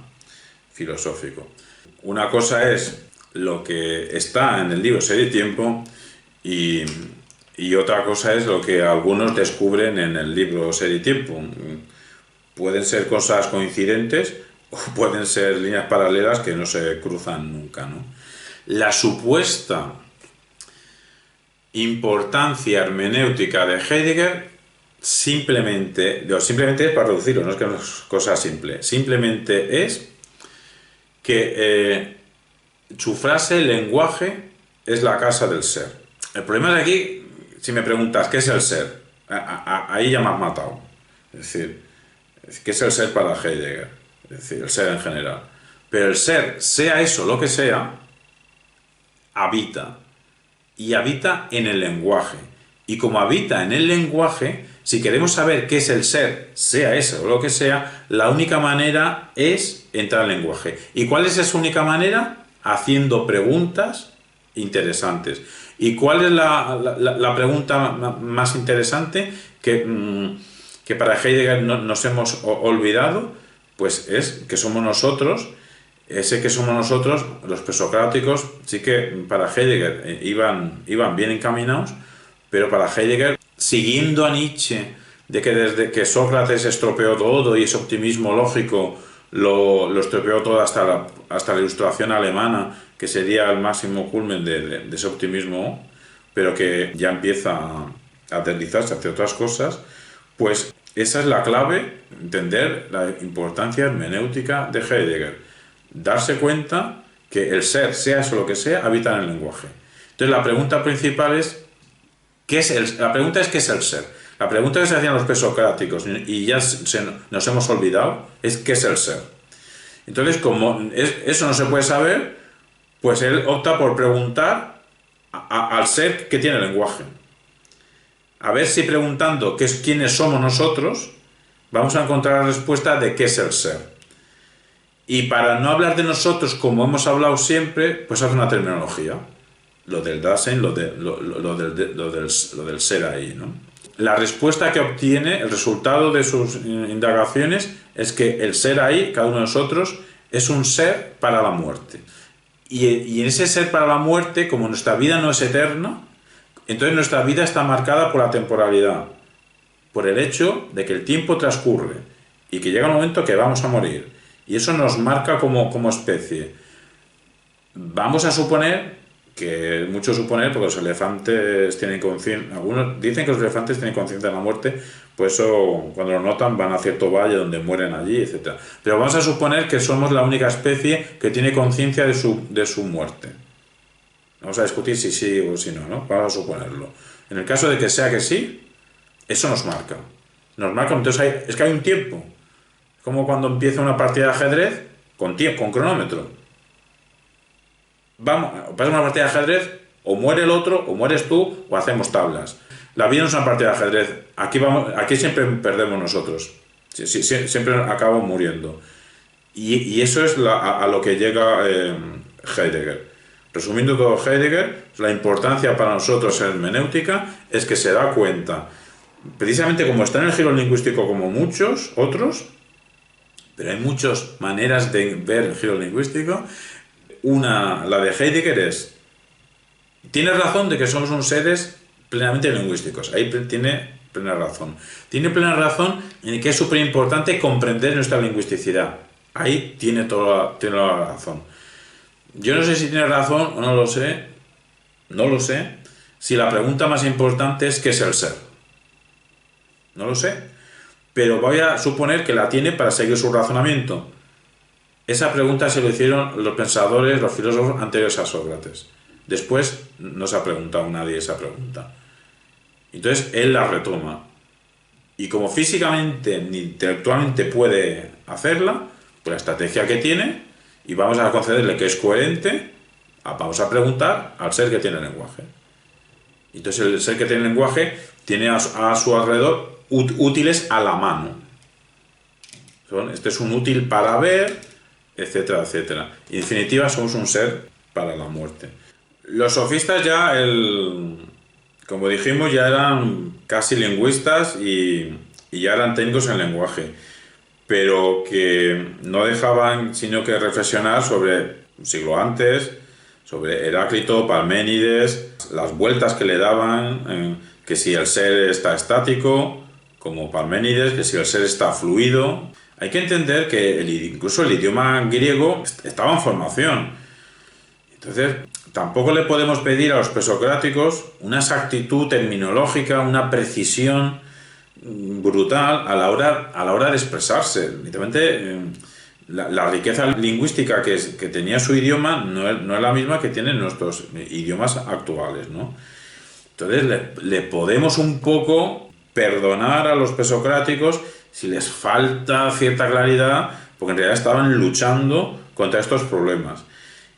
filosófico. Una cosa es lo que está en el libro Ser y Tiempo y otra cosa es lo que algunos descubren en el libro Ser y Tiempo. Pueden ser cosas coincidentes o pueden ser líneas paralelas que no se cruzan nunca, ¿no? La supuesta importancia hermenéutica de Heidegger simplemente es para reducirlo, no es que no es cosa simple, simplemente es que su frase, el lenguaje, es la casa del ser. El problema de aquí, si me preguntas qué es el ser, ahí ya me has matado. Es decir, ¿qué es el ser para Heidegger? Es decir, el ser en general. Pero el ser, sea eso lo que sea, habita. Y habita en el lenguaje. Y como habita en el lenguaje, si queremos saber qué es el ser, sea eso o lo que sea, la única manera es entrar al lenguaje. ¿Y cuál es esa única manera? Haciendo preguntas interesantes. ¿Y cuál es la pregunta más interesante que para Heidegger nos hemos olvidado? Pues es que somos nosotros. Ese que somos nosotros, los presocráticos, sí que para Heidegger iban bien encaminados, pero para Heidegger, siguiendo a Nietzsche, de que desde que Sócrates estropeó todo y ese optimismo lógico lo estropeó todo hasta la Ilustración alemana, que sería el máximo culmen de ese optimismo, pero que ya empieza a deslizarse hacia otras cosas, pues esa es la clave, entender la importancia hermenéutica de Heidegger. Darse cuenta que el ser, sea eso lo que sea, habita en el lenguaje. Entonces la pregunta principal es ¿qué es el ser? La pregunta que se hacían los presocráticos y ya nos hemos olvidado es ¿qué es el ser? Entonces, como eso no se puede saber, pues él opta por preguntar al ser que tiene lenguaje. A ver si preguntando quiénes somos nosotros, vamos a encontrar la respuesta de qué es el ser. Y para no hablar de nosotros como hemos hablado siempre, pues hace una terminología. Lo del Dasein, lo del ser ahí, ¿no? La respuesta que obtiene, el resultado de sus indagaciones, es que el ser ahí, cada uno de nosotros, es un ser para la muerte. Y en ese ser para la muerte, como nuestra vida no es eterna, entonces nuestra vida está marcada por la temporalidad, por el hecho de que el tiempo transcurre y que llega un momento que vamos a morir. Y eso nos marca como especie. Vamos a suponer que mucho suponer, porque los elefantes tienen conciencia, algunos dicen que los elefantes tienen conciencia de la muerte, pues eso cuando lo notan van a cierto valle donde mueren allí, etc. Pero vamos a suponer que somos la única especie que tiene conciencia de su muerte. Vamos a discutir si sí o si no, ¿no? Vamos a suponerlo. En el caso de que sea que sí, eso nos marca. Nos marca, entonces es que hay un tiempo. Como cuando empieza una partida de ajedrez con cronómetro. Pasa una partida de ajedrez, o muere el otro, o mueres tú, o hacemos tablas. La vida no es una partida de ajedrez. Aquí siempre perdemos nosotros. Siempre acabamos muriendo. Y eso es a lo que llega Heidegger. Resumiendo todo Heidegger, la importancia para nosotros en hermenéutica es que se da cuenta, precisamente como está en el giro lingüístico como muchos otros, Pero hay muchas maneras de ver el giro lingüístico. Una, la de Heidegger es, tiene razón de que somos unos seres plenamente lingüísticos, ahí tiene plena razón. Tiene plena razón en que es súper importante comprender nuestra lingüisticidad, ahí tiene tiene la razón. Yo no sé si tiene razón o no lo sé, si la pregunta más importante es ¿qué es el ser? No lo sé, pero voy a suponer que la tiene para seguir su razonamiento. Esa pregunta se lo hicieron los pensadores, los filósofos anteriores a Sócrates. Después no se ha preguntado nadie esa pregunta. Entonces él la retoma. Y como físicamente ni intelectualmente puede hacerla, pues la estrategia que tiene, y vamos a concederle que es coherente, vamos a preguntar al ser que tiene el lenguaje. Entonces el ser que tiene el lenguaje tiene a su alrededor útiles a la mano. Este es un útil para ver, etcétera, etcétera. En definitiva, somos un ser para la muerte. Los sofistas ya, como dijimos, ya eran casi lingüistas y ya eran técnicos en lenguaje, pero que no dejaban sino que reflexionar sobre un siglo antes, sobre Heráclito, Parménides, las vueltas que le daban, que si el ser está estático, como Parménides, que si el ser está fluido. Hay que entender que incluso el idioma griego estaba en formación. Entonces, tampoco le podemos pedir a los presocráticos una exactitud terminológica, una precisión brutal a la hora de expresarse. Literalmente, la riqueza lingüística que tenía su idioma no es la misma que tienen nuestros idiomas actuales, ¿no? Entonces, le podemos un poco perdonar a los presocráticos si les falta cierta claridad, porque en realidad estaban luchando contra estos problemas.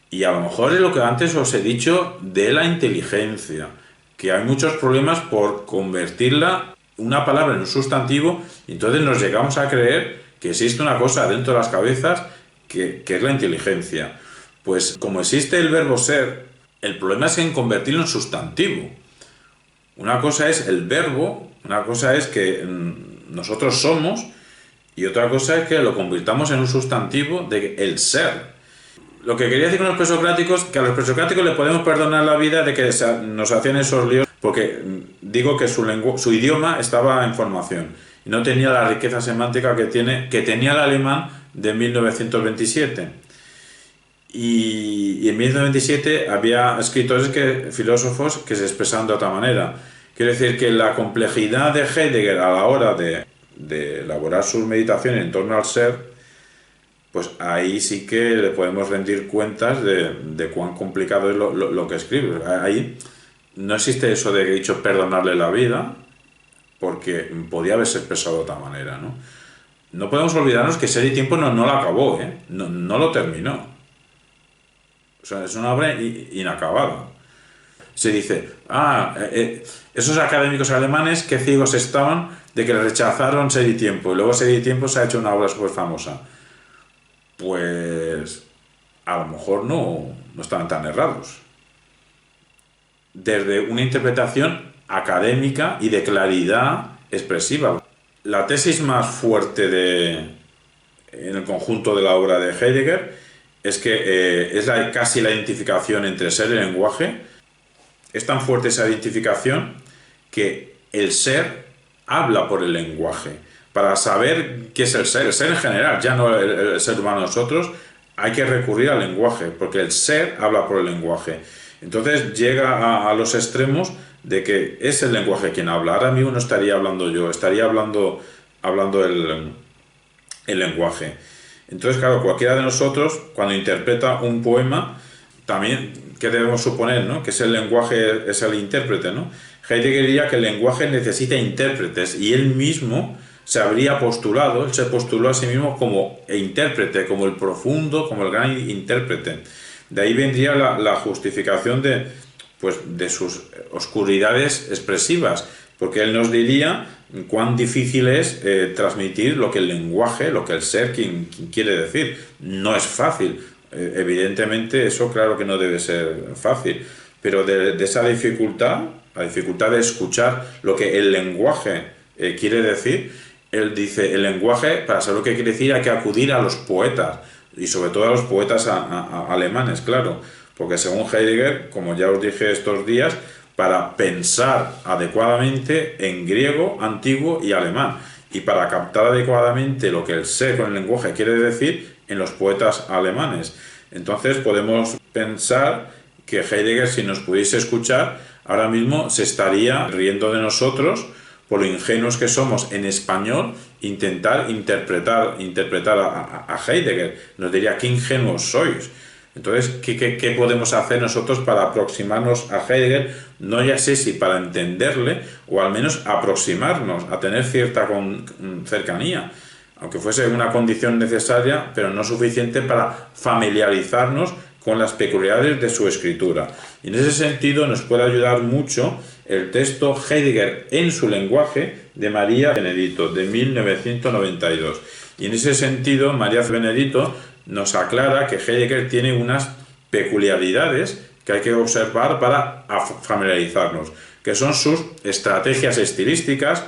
Y a lo mejor es lo que antes os he dicho de la inteligencia, que hay muchos problemas por convertirla una palabra en un sustantivo, y entonces nos llegamos a creer que existe una cosa dentro de las cabezas que es la inteligencia. Pues como existe el verbo ser, el problema es en convertirlo en sustantivo. Una cosa es el verbo, una cosa es que nosotros somos, y otra cosa es que lo convirtamos en un sustantivo de el ser. Lo que quería decir con los presocráticos, que a los presocráticos le podemos perdonar la vida de que nos hacían esos líos, porque digo que su idioma estaba en formación y no tenía la riqueza semántica que tenía el alemán de 1927. Y en 1927 había escritores, filósofos que se expresaban de otra manera. Quiero decir que la complejidad de Heidegger a la hora de elaborar sus meditaciones en torno al ser, pues ahí sí que le podemos rendir cuentas de cuán complicado es lo que escribe. Ahí no existe eso de que he dicho perdonarle la vida, porque podía haberse expresado de otra manera, ¿no? No podemos olvidarnos que Ser y Tiempo no lo acabó, no lo terminó. O sea, es una obra inacabada. Se dice, esos académicos alemanes que ciegos estaban de que rechazaron Ser y Tiempo, y luego Ser y Tiempo se ha hecho una obra súper famosa. Pues a lo mejor no estaban tan errados. Desde una interpretación académica y de claridad expresiva. La tesis más fuerte en el conjunto de la obra de Heidegger es que es casi la identificación entre ser y lenguaje. Es tan fuerte esa identificación que el ser habla por el lenguaje. Para saber qué es el ser en general, ya no el ser humano nosotros, hay que recurrir al lenguaje, porque el ser habla por el lenguaje. Entonces llega a los extremos de que es el lenguaje quien habla. Ahora mismo no estaría hablando yo, estaría hablando el lenguaje. Entonces, claro, cualquiera de nosotros, cuando interpreta un poema, también, ¿qué debemos suponer, no? Que ese lenguaje es el intérprete, ¿no? Heidegger diría que el lenguaje necesita intérpretes, y él mismo se habría postulado, él se postuló a sí mismo como intérprete, como el profundo, como el gran intérprete. De ahí vendría la justificación de sus oscuridades expresivas, porque él nos diría cuán difícil es transmitir lo que el lenguaje, lo que el ser quien quiere decir. No es fácil, evidentemente eso claro que no debe ser fácil, pero de esa dificultad, la dificultad de escuchar lo que el lenguaje quiere decir, él dice, el lenguaje, para saber lo que quiere decir, hay que acudir a los poetas, y sobre todo a los poetas alemanes, claro, porque según Heidegger, como ya os dije estos días, para pensar adecuadamente en griego, antiguo y alemán, y para captar adecuadamente lo que el ser con el lenguaje quiere decir en los poetas alemanes. Entonces podemos pensar que Heidegger, si nos pudiese escuchar, ahora mismo se estaría riendo de nosotros por lo ingenuos que somos en español, intentar interpretar a Heidegger. Nos diría, qué ingenuos sois. Entonces, ¿qué podemos hacer nosotros para aproximarnos a Heidegger? No ya sé si para entenderle, o al menos aproximarnos, a tener cierta cercanía, aunque fuese una condición necesaria, pero no suficiente para familiarizarnos con las peculiaridades de su escritura. Y en ese sentido nos puede ayudar mucho el texto Heidegger en su lenguaje de María Benedito, de 1992. Y en ese sentido, María Benedito nos aclara que Heidegger tiene unas peculiaridades que hay que observar para familiarizarnos, que son sus estrategias estilísticas,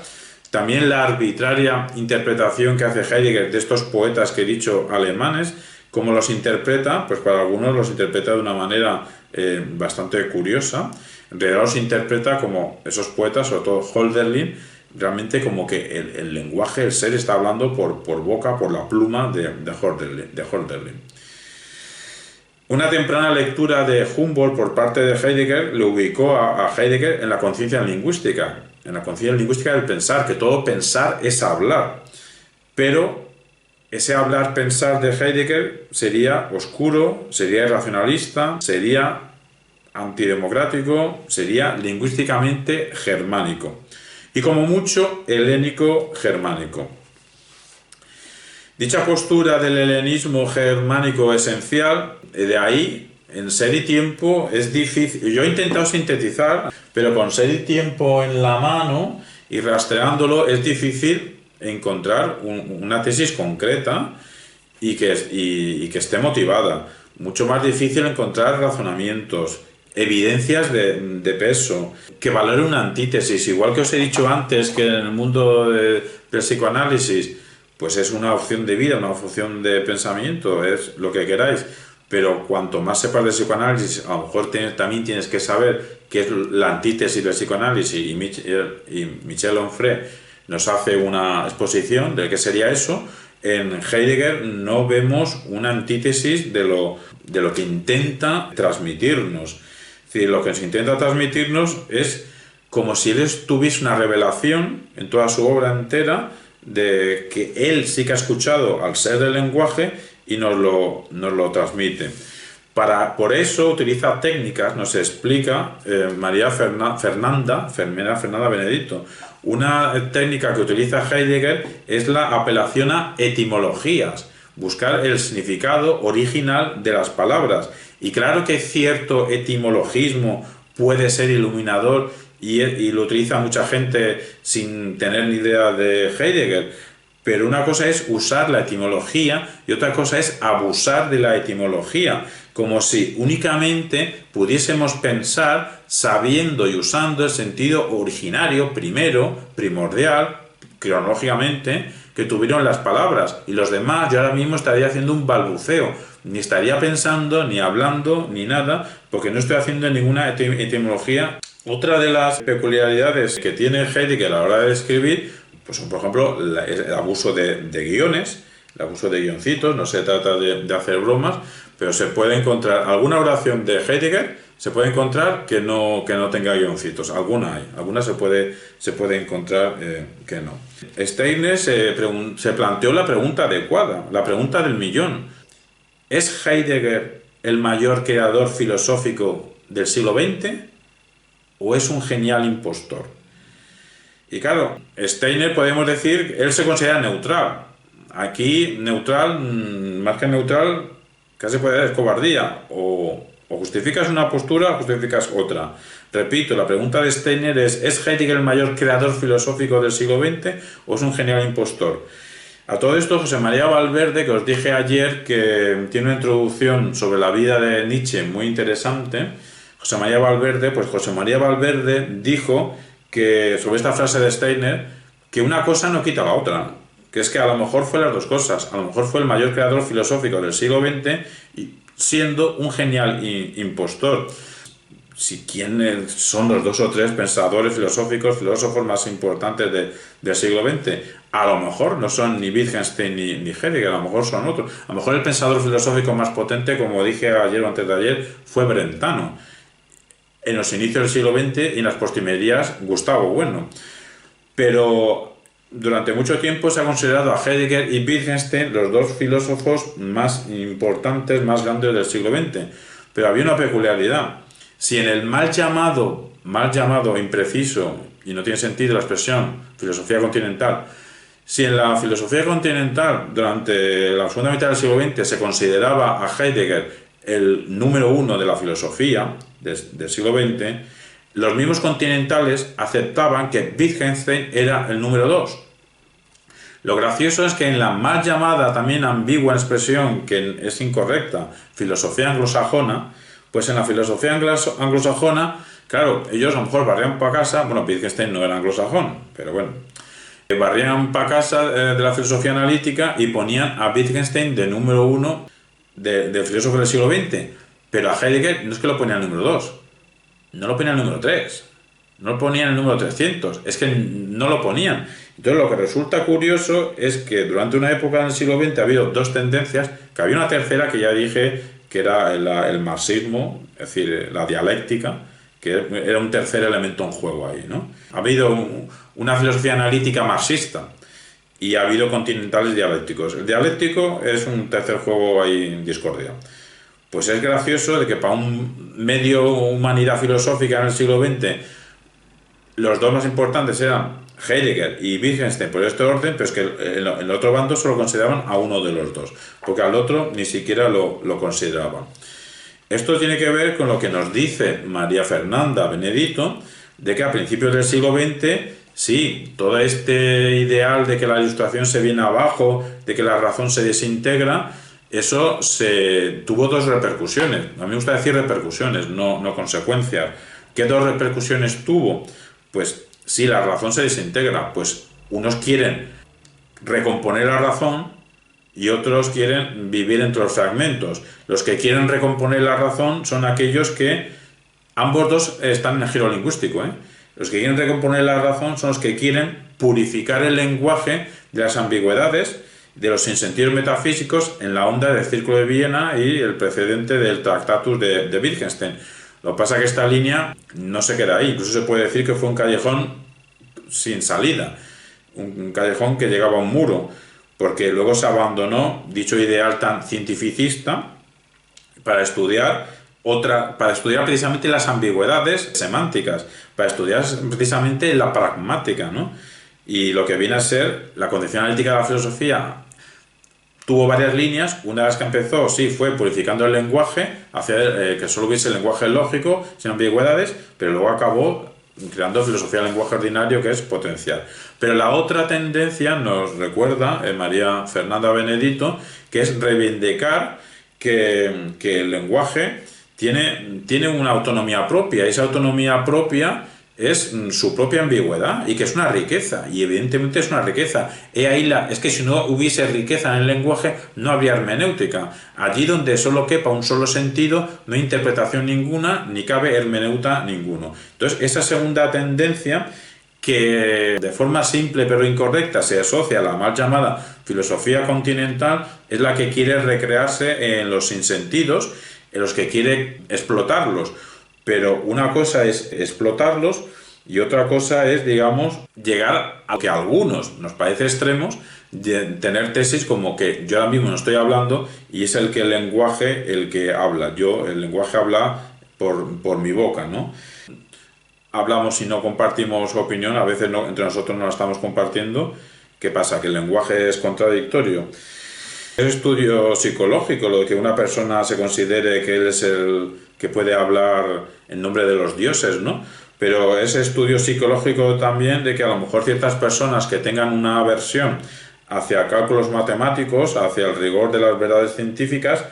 también la arbitraria interpretación que hace Heidegger de estos poetas que he dicho alemanes. ¿Cómo los interpreta? Pues para algunos los interpreta de una manera bastante curiosa. En realidad los interpreta como esos poetas, sobre todo Hölderlin, realmente como que el lenguaje, el ser está hablando por boca, por la pluma de Hölderlin. Una temprana lectura de Humboldt por parte de Heidegger le ubicó a Heidegger en la conciencia lingüística, del pensar, que todo pensar es hablar. Pero ese hablar-pensar de Heidegger sería oscuro, sería irracionalista, sería antidemocrático, sería lingüísticamente germánico. Y como mucho, helénico-germánico. Dicha postura del helenismo germánico esencial, de ahí, en Ser y Tiempo, es difícil. Yo he intentado sintetizar, pero con Ser y Tiempo en la mano y rastreándolo es difícil encontrar una tesis concreta y que esté motivada. Mucho más difícil encontrar razonamientos, evidencias de peso, que valore una antítesis. Igual que os he dicho antes que en el mundo del psicoanálisis, pues es una opción de vida, una opción de pensamiento, es lo que queráis. Pero cuanto más sepas de psicoanálisis, a lo mejor también tienes que saber qué es la antítesis del psicoanálisis, y Michel Onfray nos hace una exposición de qué sería eso. En Heidegger no vemos una antítesis de lo que intenta transmitirnos. Es decir, lo que se intenta transmitirnos es como si él tuviese una revelación en toda su obra entera de que él sí que ha escuchado al ser del lenguaje y nos lo transmite. Por eso utiliza técnicas, nos explica María Fernanda Benedito. Una técnica que utiliza Heidegger es la apelación a etimologías, buscar el significado original de las palabras. Y claro que cierto etimologismo puede ser iluminador y lo utiliza mucha gente sin tener ni idea de Heidegger. Pero una cosa es usar la etimología y otra cosa es abusar de la etimología, como si únicamente pudiésemos pensar sabiendo y usando el sentido originario, primordial, cronológicamente, que tuvieron las palabras, y los demás yo ahora mismo estaría haciendo un balbuceo, ni estaría pensando, ni hablando, ni nada, porque no estoy haciendo ninguna etimología. Otra de las peculiaridades que tiene Heidegger a la hora de escribir, pues por ejemplo, el abuso de guiones, el abuso de guioncitos. No se trata de hacer bromas, pero se puede encontrar alguna oración de Heidegger, se puede encontrar que no tenga guioncitos. Alguna hay, alguna se puede encontrar que no. Steiner se planteó la pregunta adecuada, la pregunta del millón. ¿Es Heidegger el mayor creador filosófico del siglo XX o es un genial impostor? Y claro, Steiner, podemos decir, él se considera neutral. Aquí, neutral, más que neutral, casi puede ser cobardía. O justificas una postura o justificas otra. Repito, la pregunta de Steiner ¿es Heidegger el mayor creador filosófico del siglo XX o es un genial impostor? A todo esto, José María Valverde, que os dije ayer que tiene una introducción sobre la vida de Nietzsche muy interesante, José María Valverde dijo que sobre esta frase de Steiner, que una cosa no quita la otra, que es que a lo mejor fue las dos cosas, a lo mejor fue el mayor creador filosófico del siglo XX y siendo un genial impostor. Si quiénes son los 2 o 3 pensadores filosóficos, filósofos más importantes del siglo XX, a lo mejor no son ni Wittgenstein ni Heidegger, a lo mejor son otros. A lo mejor el pensador filosófico más potente, como dije ayer o antes de ayer, fue Brentano. En los inicios del siglo XX y en las postrimerías, Gustavo Bueno. Pero durante mucho tiempo se ha considerado a Heidegger y Wittgenstein los 2 filósofos más importantes, más grandes del siglo XX. Pero había una peculiaridad. Si en el mal llamado impreciso, y no tiene sentido la expresión, filosofía continental, si en la filosofía continental durante la segunda mitad del siglo XX se consideraba a Heidegger el número 1 de la filosofía del siglo XX, los mismos continentales aceptaban que Wittgenstein era el número 2. Lo gracioso es que en la mal llamada, también ambigua expresión, que es incorrecta, filosofía anglosajona, pues en la filosofía anglosajona, claro, ellos a lo mejor barrían para casa, bueno, Wittgenstein no era anglosajón, pero bueno, barrían para casa de la filosofía analítica y ponían a Wittgenstein de número 1 del filósofo del siglo XX, pero a Heidegger no es que lo ponían el número 2, no lo ponían el número 3, no lo ponían el número 300, es que no lo ponían. Entonces lo que resulta curioso es que durante una época en el siglo XX ha habido 2 tendencias, que había una tercera que ya dije que era el marxismo, es decir, la dialéctica, que era un tercer elemento en juego ahí, ¿no? Ha habido una filosofía analítica marxista y ha habido continentales dialécticos. El dialéctico es un tercer juego ahí en discordia. Pues es gracioso de que para un medio humanidad filosófica en el siglo XX los 2 más importantes eran Heidegger y Wittgenstein por este orden, pero es que en el otro bando solo consideraban a uno de los 2, porque al otro ni siquiera lo consideraban. Esto tiene que ver con lo que nos dice María Fernanda Benedito, de que a principios del siglo XX, sí, todo este ideal de que la ilustración se viene abajo, de que la razón se desintegra, eso tuvo 2 repercusiones. A mí me gusta decir repercusiones, no consecuencias. ¿Qué 2 repercusiones tuvo? Pues si la razón se desintegra, pues unos quieren recomponer la razón y otros quieren vivir entre los fragmentos. Los que quieren recomponer la razón son aquellos que ambos 2 están en el giro lingüístico, ¿eh? Los que quieren recomponer la razón son los que quieren purificar el lenguaje de las ambigüedades, de los sinsentidos metafísicos en la onda del Círculo de Viena y el precedente del Tractatus de Wittgenstein. Lo que pasa es que esta línea no se queda ahí, incluso se puede decir que fue un callejón sin salida, un callejón que llegaba a un muro, porque luego se abandonó dicho ideal tan cientificista para estudiar precisamente las ambigüedades semánticas, para estudiar precisamente la pragmática, ¿no? Y lo que viene a ser la concepción analítica de la filosofía tuvo varias líneas. Una de las que empezó, sí, fue purificando el lenguaje, hacer que solo hubiese el lenguaje lógico, sin ambigüedades, pero luego acabó creando filosofía del lenguaje ordinario, que es potencial. Pero la otra tendencia nos recuerda María Fernanda Benedito, que es reivindicar que el lenguaje tiene una autonomía propia, y esa autonomía propia es su propia ambigüedad y que es una riqueza, y evidentemente es una riqueza. Es que si no hubiese riqueza en el lenguaje no habría hermenéutica. Allí donde solo quepa un solo sentido no hay interpretación ninguna ni cabe hermeneuta ninguno. Entonces esa segunda tendencia, que de forma simple pero incorrecta se asocia a la mal llamada filosofía continental, es la que quiere recrearse en los sinsentidos, en los que quiere explotarlos. Pero una cosa es explotarlos y otra cosa es, digamos, llegar a lo que a algunos nos parece extremos, de tener tesis como que yo ahora mismo no estoy hablando y es el lenguaje el que habla. El lenguaje habla por mi boca, ¿no? Hablamos y no compartimos opinión, a veces entre nosotros no la estamos compartiendo. ¿Qué pasa? ¿Que el lenguaje es contradictorio? Es estudio psicológico lo de que una persona se considere que él es el que puede hablar en nombre de los dioses, ¿no? Pero es estudio psicológico también de que a lo mejor ciertas personas que tengan una aversión hacia cálculos matemáticos, hacia el rigor de las verdades científicas,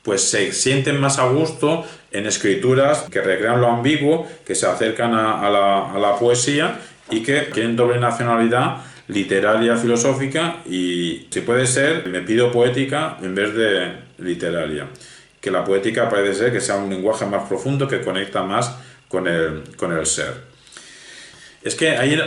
pues se sienten más a gusto en escrituras que recrean lo ambiguo, que se acercan a la poesía y que tienen doble nacionalidad literaria filosófica, y si puede ser, me pido poética en vez de literaria. Que la poética parece ser que sea un lenguaje más profundo que conecta más con el ser. Es que hay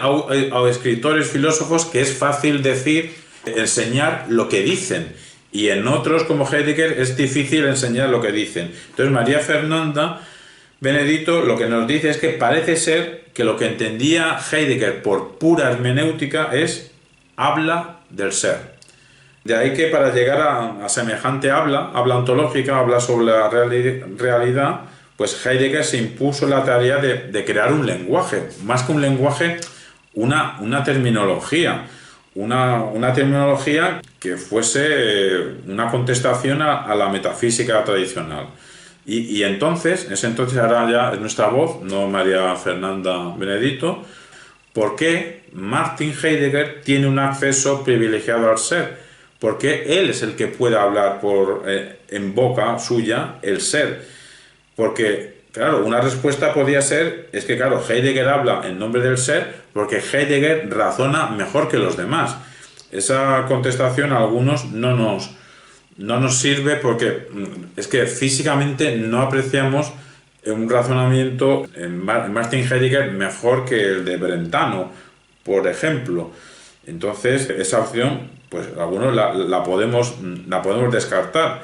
escritores filósofos que es fácil decir, enseñar lo que dicen, y en otros como Heidegger es difícil enseñar lo que dicen. Entonces María Fernanda Benedito lo que nos dice es que parece ser que lo que entendía Heidegger por pura hermenéutica es habla del ser. De ahí que para llegar a semejante habla ontológica, habla sobre la realidad, pues Heidegger se impuso la tarea de crear un lenguaje, más que un lenguaje, una terminología. Una terminología que fuese una contestación a la metafísica tradicional. Y entonces ahora ya es nuestra voz, no María Fernanda Benedito, ¿por qué Martin Heidegger tiene un acceso privilegiado al ser? Porque él es el que puede hablar en boca suya el ser. Porque, claro, una respuesta podría ser, es que claro, Heidegger habla en nombre del ser porque Heidegger razona mejor que los demás. Esa contestación a algunos no nos sirve porque es que físicamente no apreciamos un razonamiento en Martin Heidegger mejor que el de Brentano, por ejemplo. Entonces, esa opción, pues algunos la podemos descartar.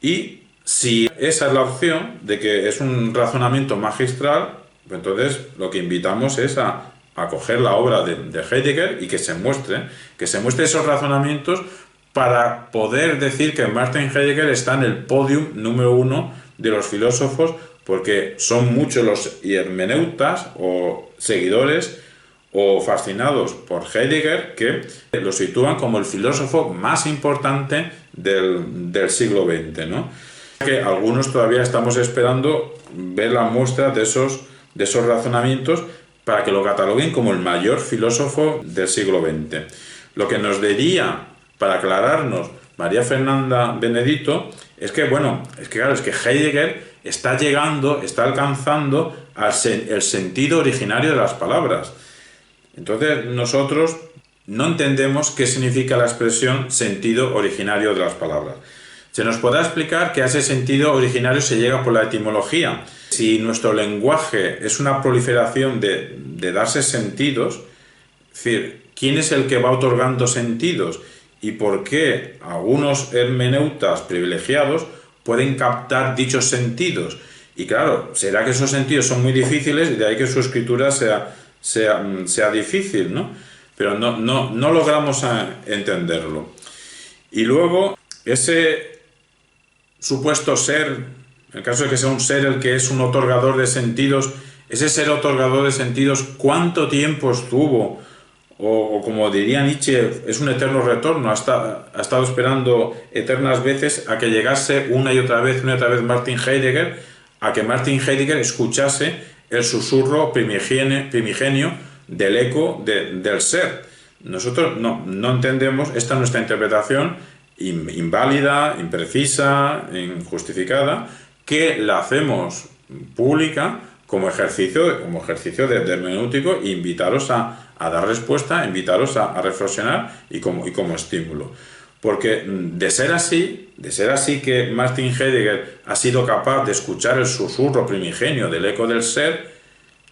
Y si esa es la opción de que es un razonamiento magistral, pues entonces lo que invitamos es a coger la obra de Heidegger y que se muestre esos razonamientos para poder decir que Martin Heidegger está en el podium número 1 de los filósofos, porque son muchos los hermeneutas o seguidores o fascinados por Heidegger que lo sitúan como el filósofo más importante del siglo XX, ¿no? Que algunos todavía estamos esperando ver la muestra de esos razonamientos para que lo cataloguen como el mayor filósofo del siglo XX. Lo que nos diría, para aclararnos, María Fernanda Benedito, es que Heidegger está alcanzando el sentido originario de las palabras. Entonces nosotros no entendemos qué significa la expresión sentido originario de las palabras. Se nos podrá explicar que a ese sentido originario se llega por la etimología. Si nuestro lenguaje es una proliferación de darse sentidos, es decir, ¿quién es el que va otorgando sentidos? ¿Y por qué algunos hermeneutas privilegiados pueden captar dichos sentidos? Y claro, será que esos sentidos son muy difíciles y de ahí que su escritura sea difícil, ¿no? Pero no logramos entenderlo. Y luego, ese supuesto ser, en el caso de que sea un ser el que es un otorgador de sentidos, ese ser otorgador de sentidos, ¿cuánto tiempo estuvo? O como diría Nietzsche, es un eterno retorno, ha estado esperando eternas veces a que llegase una y otra vez Martin Heidegger, a que Martin Heidegger escuchase el susurro primigenio del eco del ser. Nosotros no entendemos, esta es nuestra interpretación inválida, imprecisa, injustificada, que la hacemos pública como ejercicio de hermenéutico e invitaros a dar respuesta, invitaros a reflexionar y como estímulo. Porque de ser así que Martin Heidegger ha sido capaz de escuchar el susurro primigenio del eco del ser,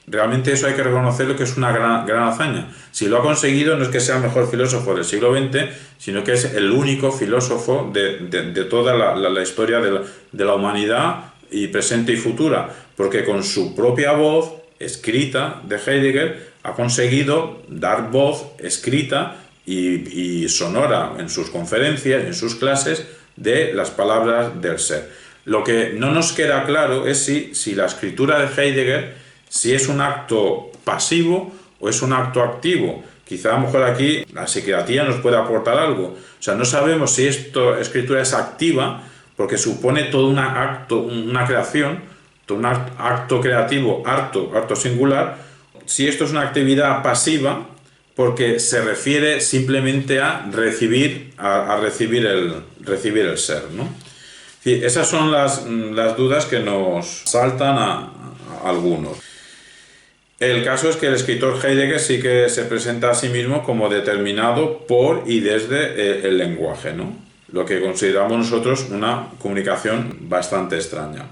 realmente eso hay que reconocerlo, que es una gran hazaña. Si lo ha conseguido, no es que sea el mejor filósofo del siglo XX, sino que es el único filósofo de toda la historia de la humanidad, y presente y futura, porque con su propia voz escrita de Heidegger ha conseguido dar voz escrita y sonora en sus conferencias, en sus clases, de las palabras del ser. Lo que no nos queda claro es si la escritura de Heidegger, si es un acto pasivo o es un acto activo. Quizá a lo mejor aquí la psiquiatría nos puede aportar algo. O sea, no sabemos si esta escritura es activa, porque supone todo una creación, todo un acto creativo, harto singular. Si esto es una actividad pasiva, porque se refiere simplemente a recibir el ser, ¿no? Sí, esas son las dudas que nos saltan a algunos. El caso es que el escritor Heidegger sí que se presenta a sí mismo como determinado por y desde el lenguaje, ¿no? Lo que consideramos nosotros una comunicación bastante extraña.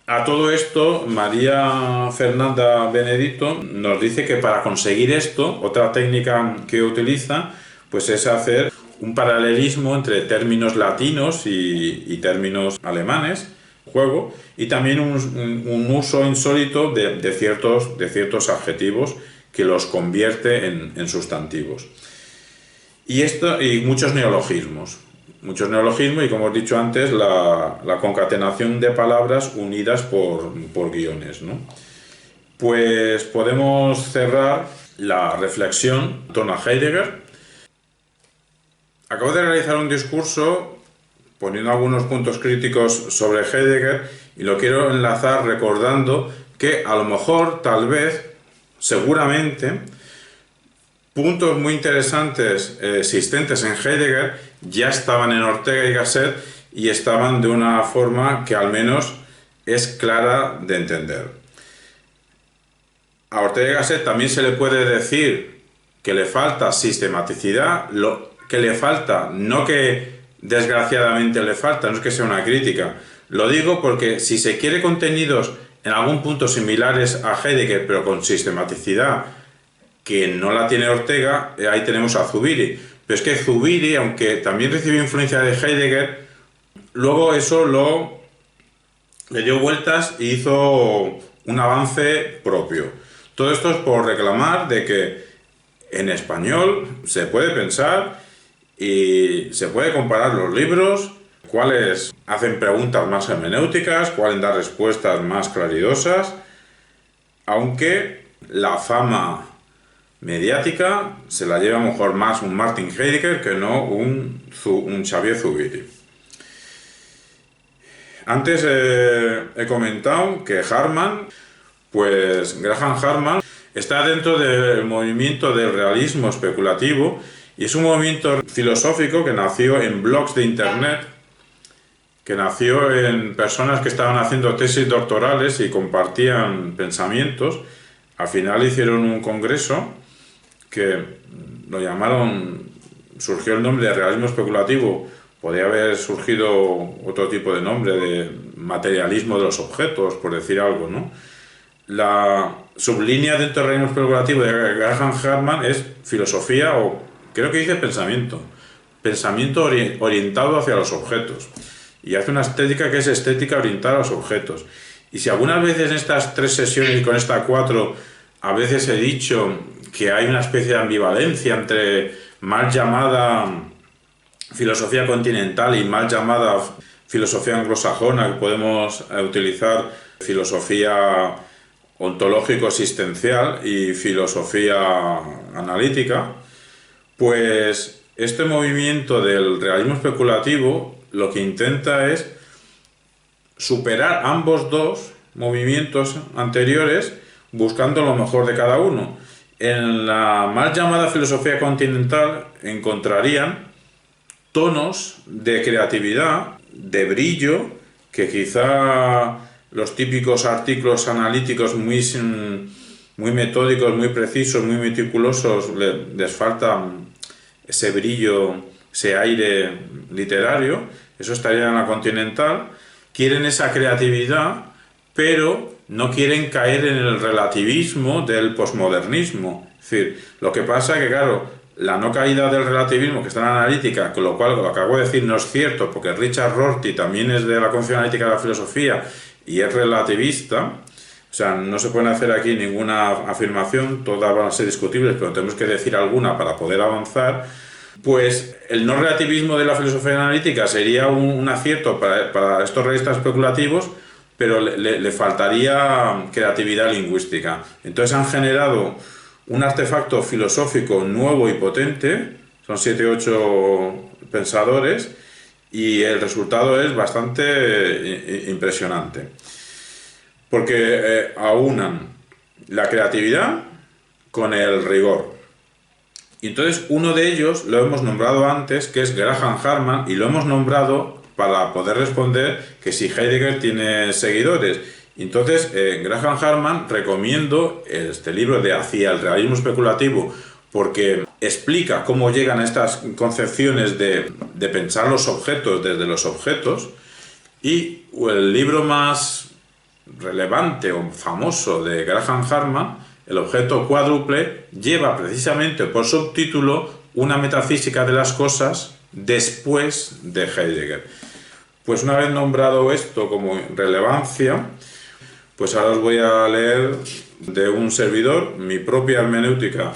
A todo esto, María Fernanda Benedito nos dice que para conseguir esto, otra técnica que utiliza, pues es hacer un paralelismo entre términos latinos y términos alemanes, juego, y también un uso insólito de ciertos adjetivos que los convierte en sustantivos. Y muchos neologismos. Muchos neologismos y, como he dicho antes, la concatenación de palabras unidas por guiones, ¿no? Pues podemos cerrar la reflexión en torno a Heidegger. Acabo de realizar un discurso poniendo algunos puntos críticos sobre Heidegger y lo quiero enlazar recordando que a lo mejor, tal vez, seguramente, puntos muy interesantes existentes en Heidegger ya estaban en Ortega y Gasset y estaban de una forma que al menos es clara de entender. A Ortega y Gasset también se le puede decir que le falta sistematicidad, que le falta, no que desgraciadamente le falta, no es que sea una crítica. Lo digo porque si se quiere contenidos en algún punto similares a Heidegger, pero con sistematicidad, que no la tiene Ortega, ahí tenemos a Zubiri. Pero es que Zubiri, aunque también recibió influencia de Heidegger, luego eso le dio vueltas y hizo un avance propio. Todo esto es por reclamar de que en español se puede pensar y se puede comparar los libros, cuáles hacen preguntas más hermenéuticas, cuáles dan respuestas más claridosas, aunque la fama mediática se la lleva a lo mejor más un Martin Heidegger que no un Xavier Zubiri. Antes he comentado que Harman, pues Graham Harman, está dentro del movimiento del realismo especulativo y es un movimiento filosófico que nació en blogs de internet, que nació en personas que estaban haciendo tesis doctorales y compartían pensamientos. Al final hicieron un congreso que lo llamaron, surgió el nombre de realismo especulativo, podría haber surgido otro tipo de nombre, de materialismo de los objetos, por decir algo, ¿no? La sublínea dentro del realismo especulativo de Graham Harman es filosofía, o creo que dice pensamiento orientado hacia los objetos, y hace una estética que es estética orientada a los objetos. Y si algunas veces en estas 3 sesiones y con esta 4 a veces he dicho que hay una especie de ambivalencia entre mal llamada filosofía continental y mal llamada filosofía anglosajona, que podemos utilizar filosofía ontológico-existencial y filosofía analítica, pues este movimiento del realismo especulativo lo que intenta es superar ambos dos movimientos anteriores buscando lo mejor de cada uno. En la mal llamada filosofía continental encontrarían tonos de creatividad, de brillo, que quizá los típicos artículos analíticos muy metódicos, muy precisos, muy meticulosos, les falta ese brillo, ese aire literario. Eso estaría en la continental. Quieren esa creatividad, pero no quieren caer en el relativismo del posmodernismo. Es decir, lo que pasa es que, claro, la no caída del relativismo que está en la analítica, con lo cual lo que acabo de decir no es cierto, porque Richard Rorty también es de la concepción analítica de la filosofía y es relativista. O sea, no se puede hacer aquí ninguna afirmación, todas van a ser discutibles, pero tenemos que decir alguna para poder avanzar. Pues el no relativismo de la filosofía analítica sería un acierto para estos realistas especulativos, pero le faltaría creatividad lingüística. Entonces han generado un artefacto filosófico nuevo y potente, son 7 u 8 pensadores, y el resultado es bastante impresionante, porque aunan la creatividad con el rigor. Y entonces uno de ellos lo hemos nombrado antes, que es Graham Harman, y lo hemos nombrado para poder responder que si Heidegger tiene seguidores. Entonces, Graham Harman recomiendo este libro de Hacia el realismo especulativo, porque explica cómo llegan a estas concepciones de pensar los objetos desde los objetos, y el libro más relevante o famoso de Graham Harman, El objeto cuádruple, lleva precisamente por subtítulo Una metafísica de las cosas después de Heidegger. Pues una vez nombrado esto como relevancia, pues ahora os voy a leer de un servidor mi propia hermenéutica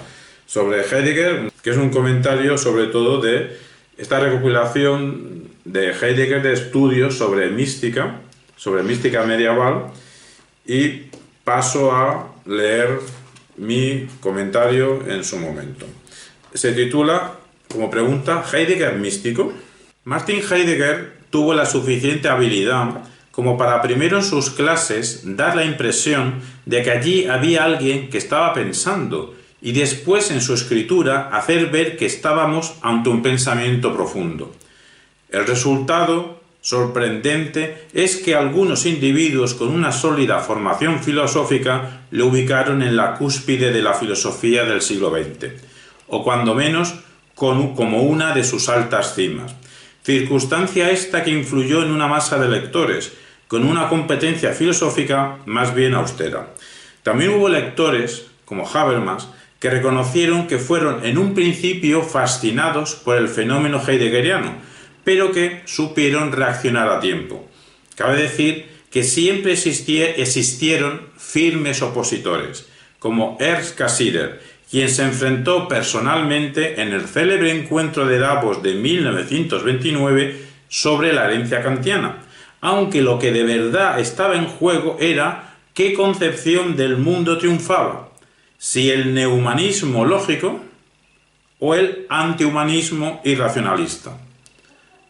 sobre Heidegger, que es un comentario sobre todo de esta recopilación de Heidegger de estudios sobre mística medieval, y paso a leer mi comentario en su momento. Se titula, como pregunta, ¿Heidegger místico? Martin Heidegger tuvo la suficiente habilidad como para primero en sus clases dar la impresión de que allí había alguien que estaba pensando, y después en su escritura hacer ver que estábamos ante un pensamiento profundo. El resultado sorprendente es que algunos individuos con una sólida formación filosófica le ubicaron en la cúspide de la filosofía del siglo XX, o cuando menos como una de sus altas cimas. Circunstancia esta que influyó en una masa de lectores, con una competencia filosófica más bien austera. También hubo lectores, como Habermas, que reconocieron que fueron en un principio fascinados por el fenómeno heideggeriano, pero que supieron reaccionar a tiempo. Cabe decir que siempre existieron firmes opositores, como Ernst Cassirer, quien se enfrentó personalmente en el célebre encuentro de Davos de 1929 sobre la herencia kantiana, aunque lo que de verdad estaba en juego era qué concepción del mundo triunfaba, si el neohumanismo lógico o el antihumanismo irracionalista.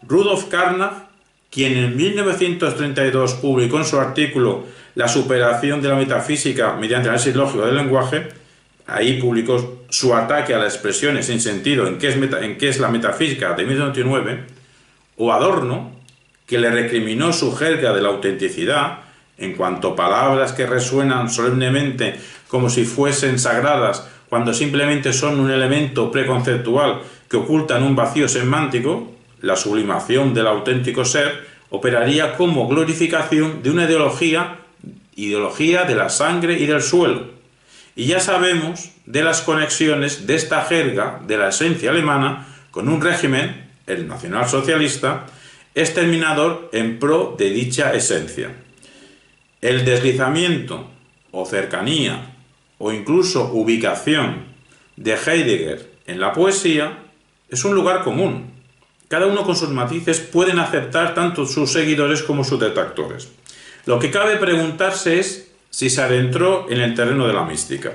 Rudolf Carnap, quien en 1932 publicó en su artículo La superación de la metafísica mediante análisis lógico del lenguaje, ahí publicó su ataque a las expresiones sin sentido en qué es la metafísica de 1929, o Adorno, que le recriminó su jerga de la autenticidad, en cuanto a palabras que resuenan solemnemente como si fuesen sagradas, cuando simplemente son un elemento preconceptual que ocultan un vacío semántico, la sublimación del auténtico ser operaría como glorificación de una ideología de la sangre y del suelo. Y ya sabemos de las conexiones de esta jerga de la esencia alemana con un régimen, el nacionalsocialista, exterminador en pro de dicha esencia. El deslizamiento o cercanía o incluso ubicación de Heidegger en la poesía es un lugar común. Cada uno con sus matices pueden aceptar tanto sus seguidores como sus detractores. Lo que cabe preguntarse es si se adentró en el terreno de la mística.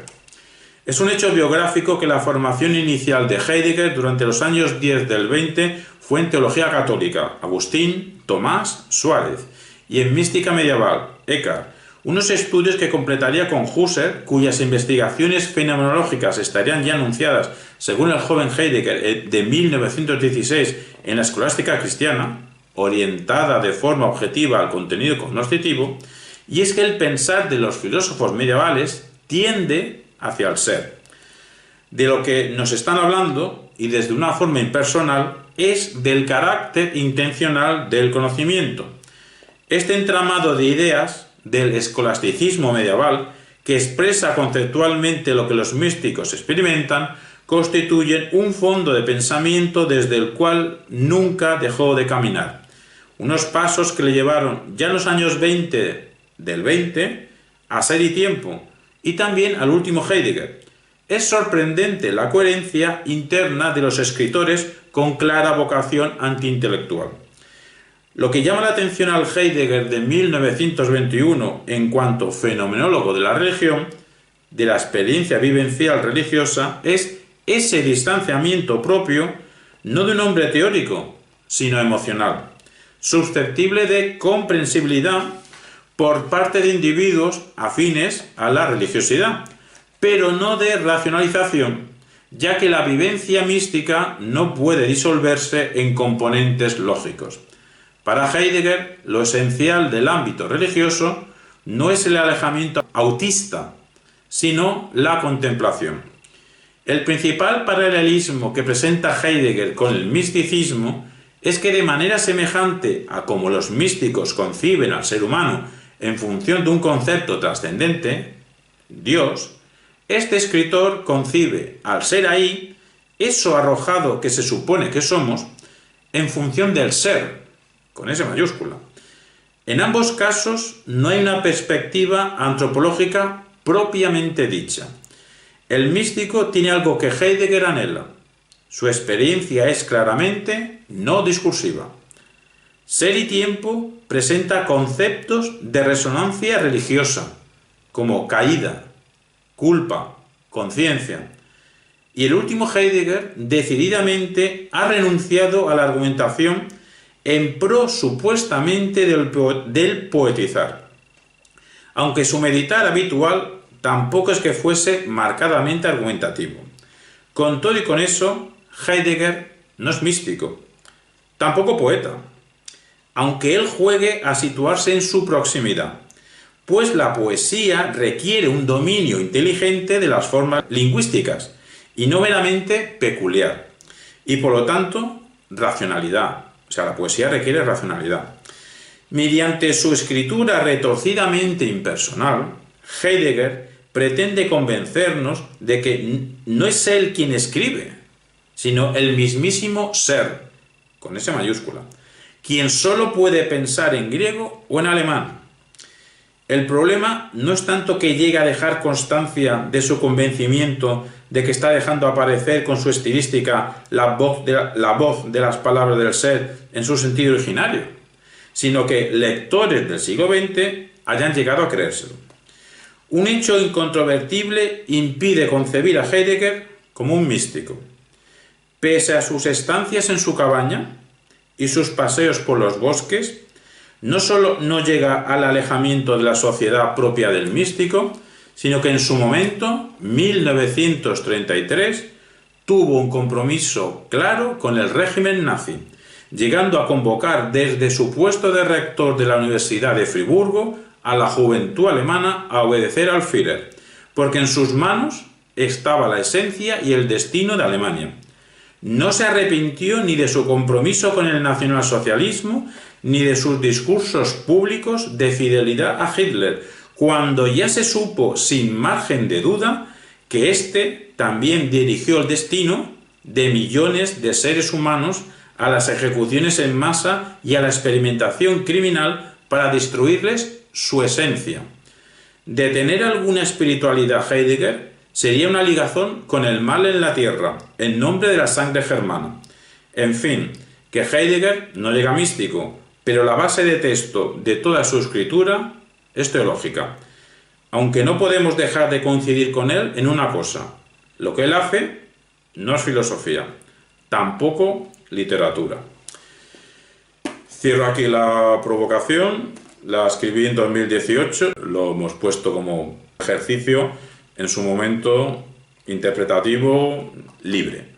Es un hecho biográfico que la formación inicial de Heidegger durante los años 10 del 20 fue en teología católica, Agustín, Tomás, Suárez, y en mística medieval, Eckhart, unos estudios que completaría con Husserl, cuyas investigaciones fenomenológicas estarían ya anunciadas, según el joven Heidegger, de 1916 en la escolástica cristiana, orientada de forma objetiva al contenido cognoscitivo, y es que el pensar de los filósofos medievales tiende hacia el ser. De lo que nos están hablando, y desde una forma impersonal, es del carácter intencional del conocimiento. Este entramado de ideas del escolasticismo medieval, que expresa conceptualmente lo que los místicos experimentan, constituyen un fondo de pensamiento desde el cual nunca dejó de caminar. Unos pasos que le llevaron ya en los años 20 del 20 a Ser y Tiempo, y también al último Heidegger. Es sorprendente la coherencia interna de los escritores con clara vocación antiintelectual. Lo que llama la atención al Heidegger de 1921 en cuanto fenomenólogo de la religión, de la experiencia vivencial religiosa, es ese distanciamiento propio, no de un hombre teórico, sino emocional, susceptible de comprensibilidad por parte de individuos afines a la religiosidad, pero no de racionalización, ya que la vivencia mística no puede disolverse en componentes lógicos. Para Heidegger, lo esencial del ámbito religioso no es el alejamiento autista, sino la contemplación. El principal paralelismo que presenta Heidegger con el misticismo es que, de manera semejante a como los místicos conciben al ser humano en función de un concepto trascendente, Dios, este escritor concibe al ser ahí, eso arrojado que se supone que somos, en función del ser, con S mayúscula. En ambos casos no hay una perspectiva antropológica propiamente dicha. El místico tiene algo que Heidegger anhela. Su experiencia es claramente no discursiva. Ser y tiempo presenta conceptos de resonancia religiosa, como caída, culpa, conciencia. Y el último Heidegger decididamente ha renunciado a la argumentación en pro supuestamente del poetizar. Aunque su meditar habitual tampoco es que fuese marcadamente argumentativo. Con todo y con eso, Heidegger no es místico, tampoco poeta, aunque él juegue a situarse en su proximidad, pues la poesía requiere un dominio inteligente de las formas lingüísticas y no meramente peculiar, y por lo tanto racionalidad. O sea, la poesía requiere racionalidad. Mediante su escritura retorcidamente impersonal, Heidegger pretende convencernos de que no es él quien escribe, sino el mismísimo ser, con S mayúscula, quien solo puede pensar en griego o en alemán. El problema no es tanto que llegue a dejar constancia de su convencimiento de que está dejando aparecer con su estilística la voz de las palabras del ser en su sentido originario, sino que lectores del siglo XX hayan llegado a creérselo. Un hecho incontrovertible impide concebir a Heidegger como un místico. Pese a sus estancias en su cabaña y sus paseos por los bosques, no solo no llega al alejamiento de la sociedad propia del místico, sino que en su momento, 1933, tuvo un compromiso claro con el régimen nazi, llegando a convocar desde su puesto de rector de la Universidad de Friburgo a la juventud alemana a obedecer al Führer, porque en sus manos estaba la esencia y el destino de Alemania. No se arrepintió ni de su compromiso con el nacionalsocialismo, ni de sus discursos públicos de fidelidad a Hitler, cuando ya se supo sin margen de duda que éste también dirigió el destino de millones de seres humanos a las ejecuciones en masa y a la experimentación criminal para destruirles su esencia. De tener alguna espiritualidad Heidegger sería una ligazón con el mal en la tierra, en nombre de la sangre germana. En fin, que Heidegger no llega místico, pero la base de texto de toda su escritura es teológica, aunque no podemos dejar de coincidir con él en una cosa: lo que él hace no es filosofía, tampoco literatura. Cierro aquí la provocación, la escribí en 2018, lo hemos puesto como ejercicio en su momento interpretativo libre.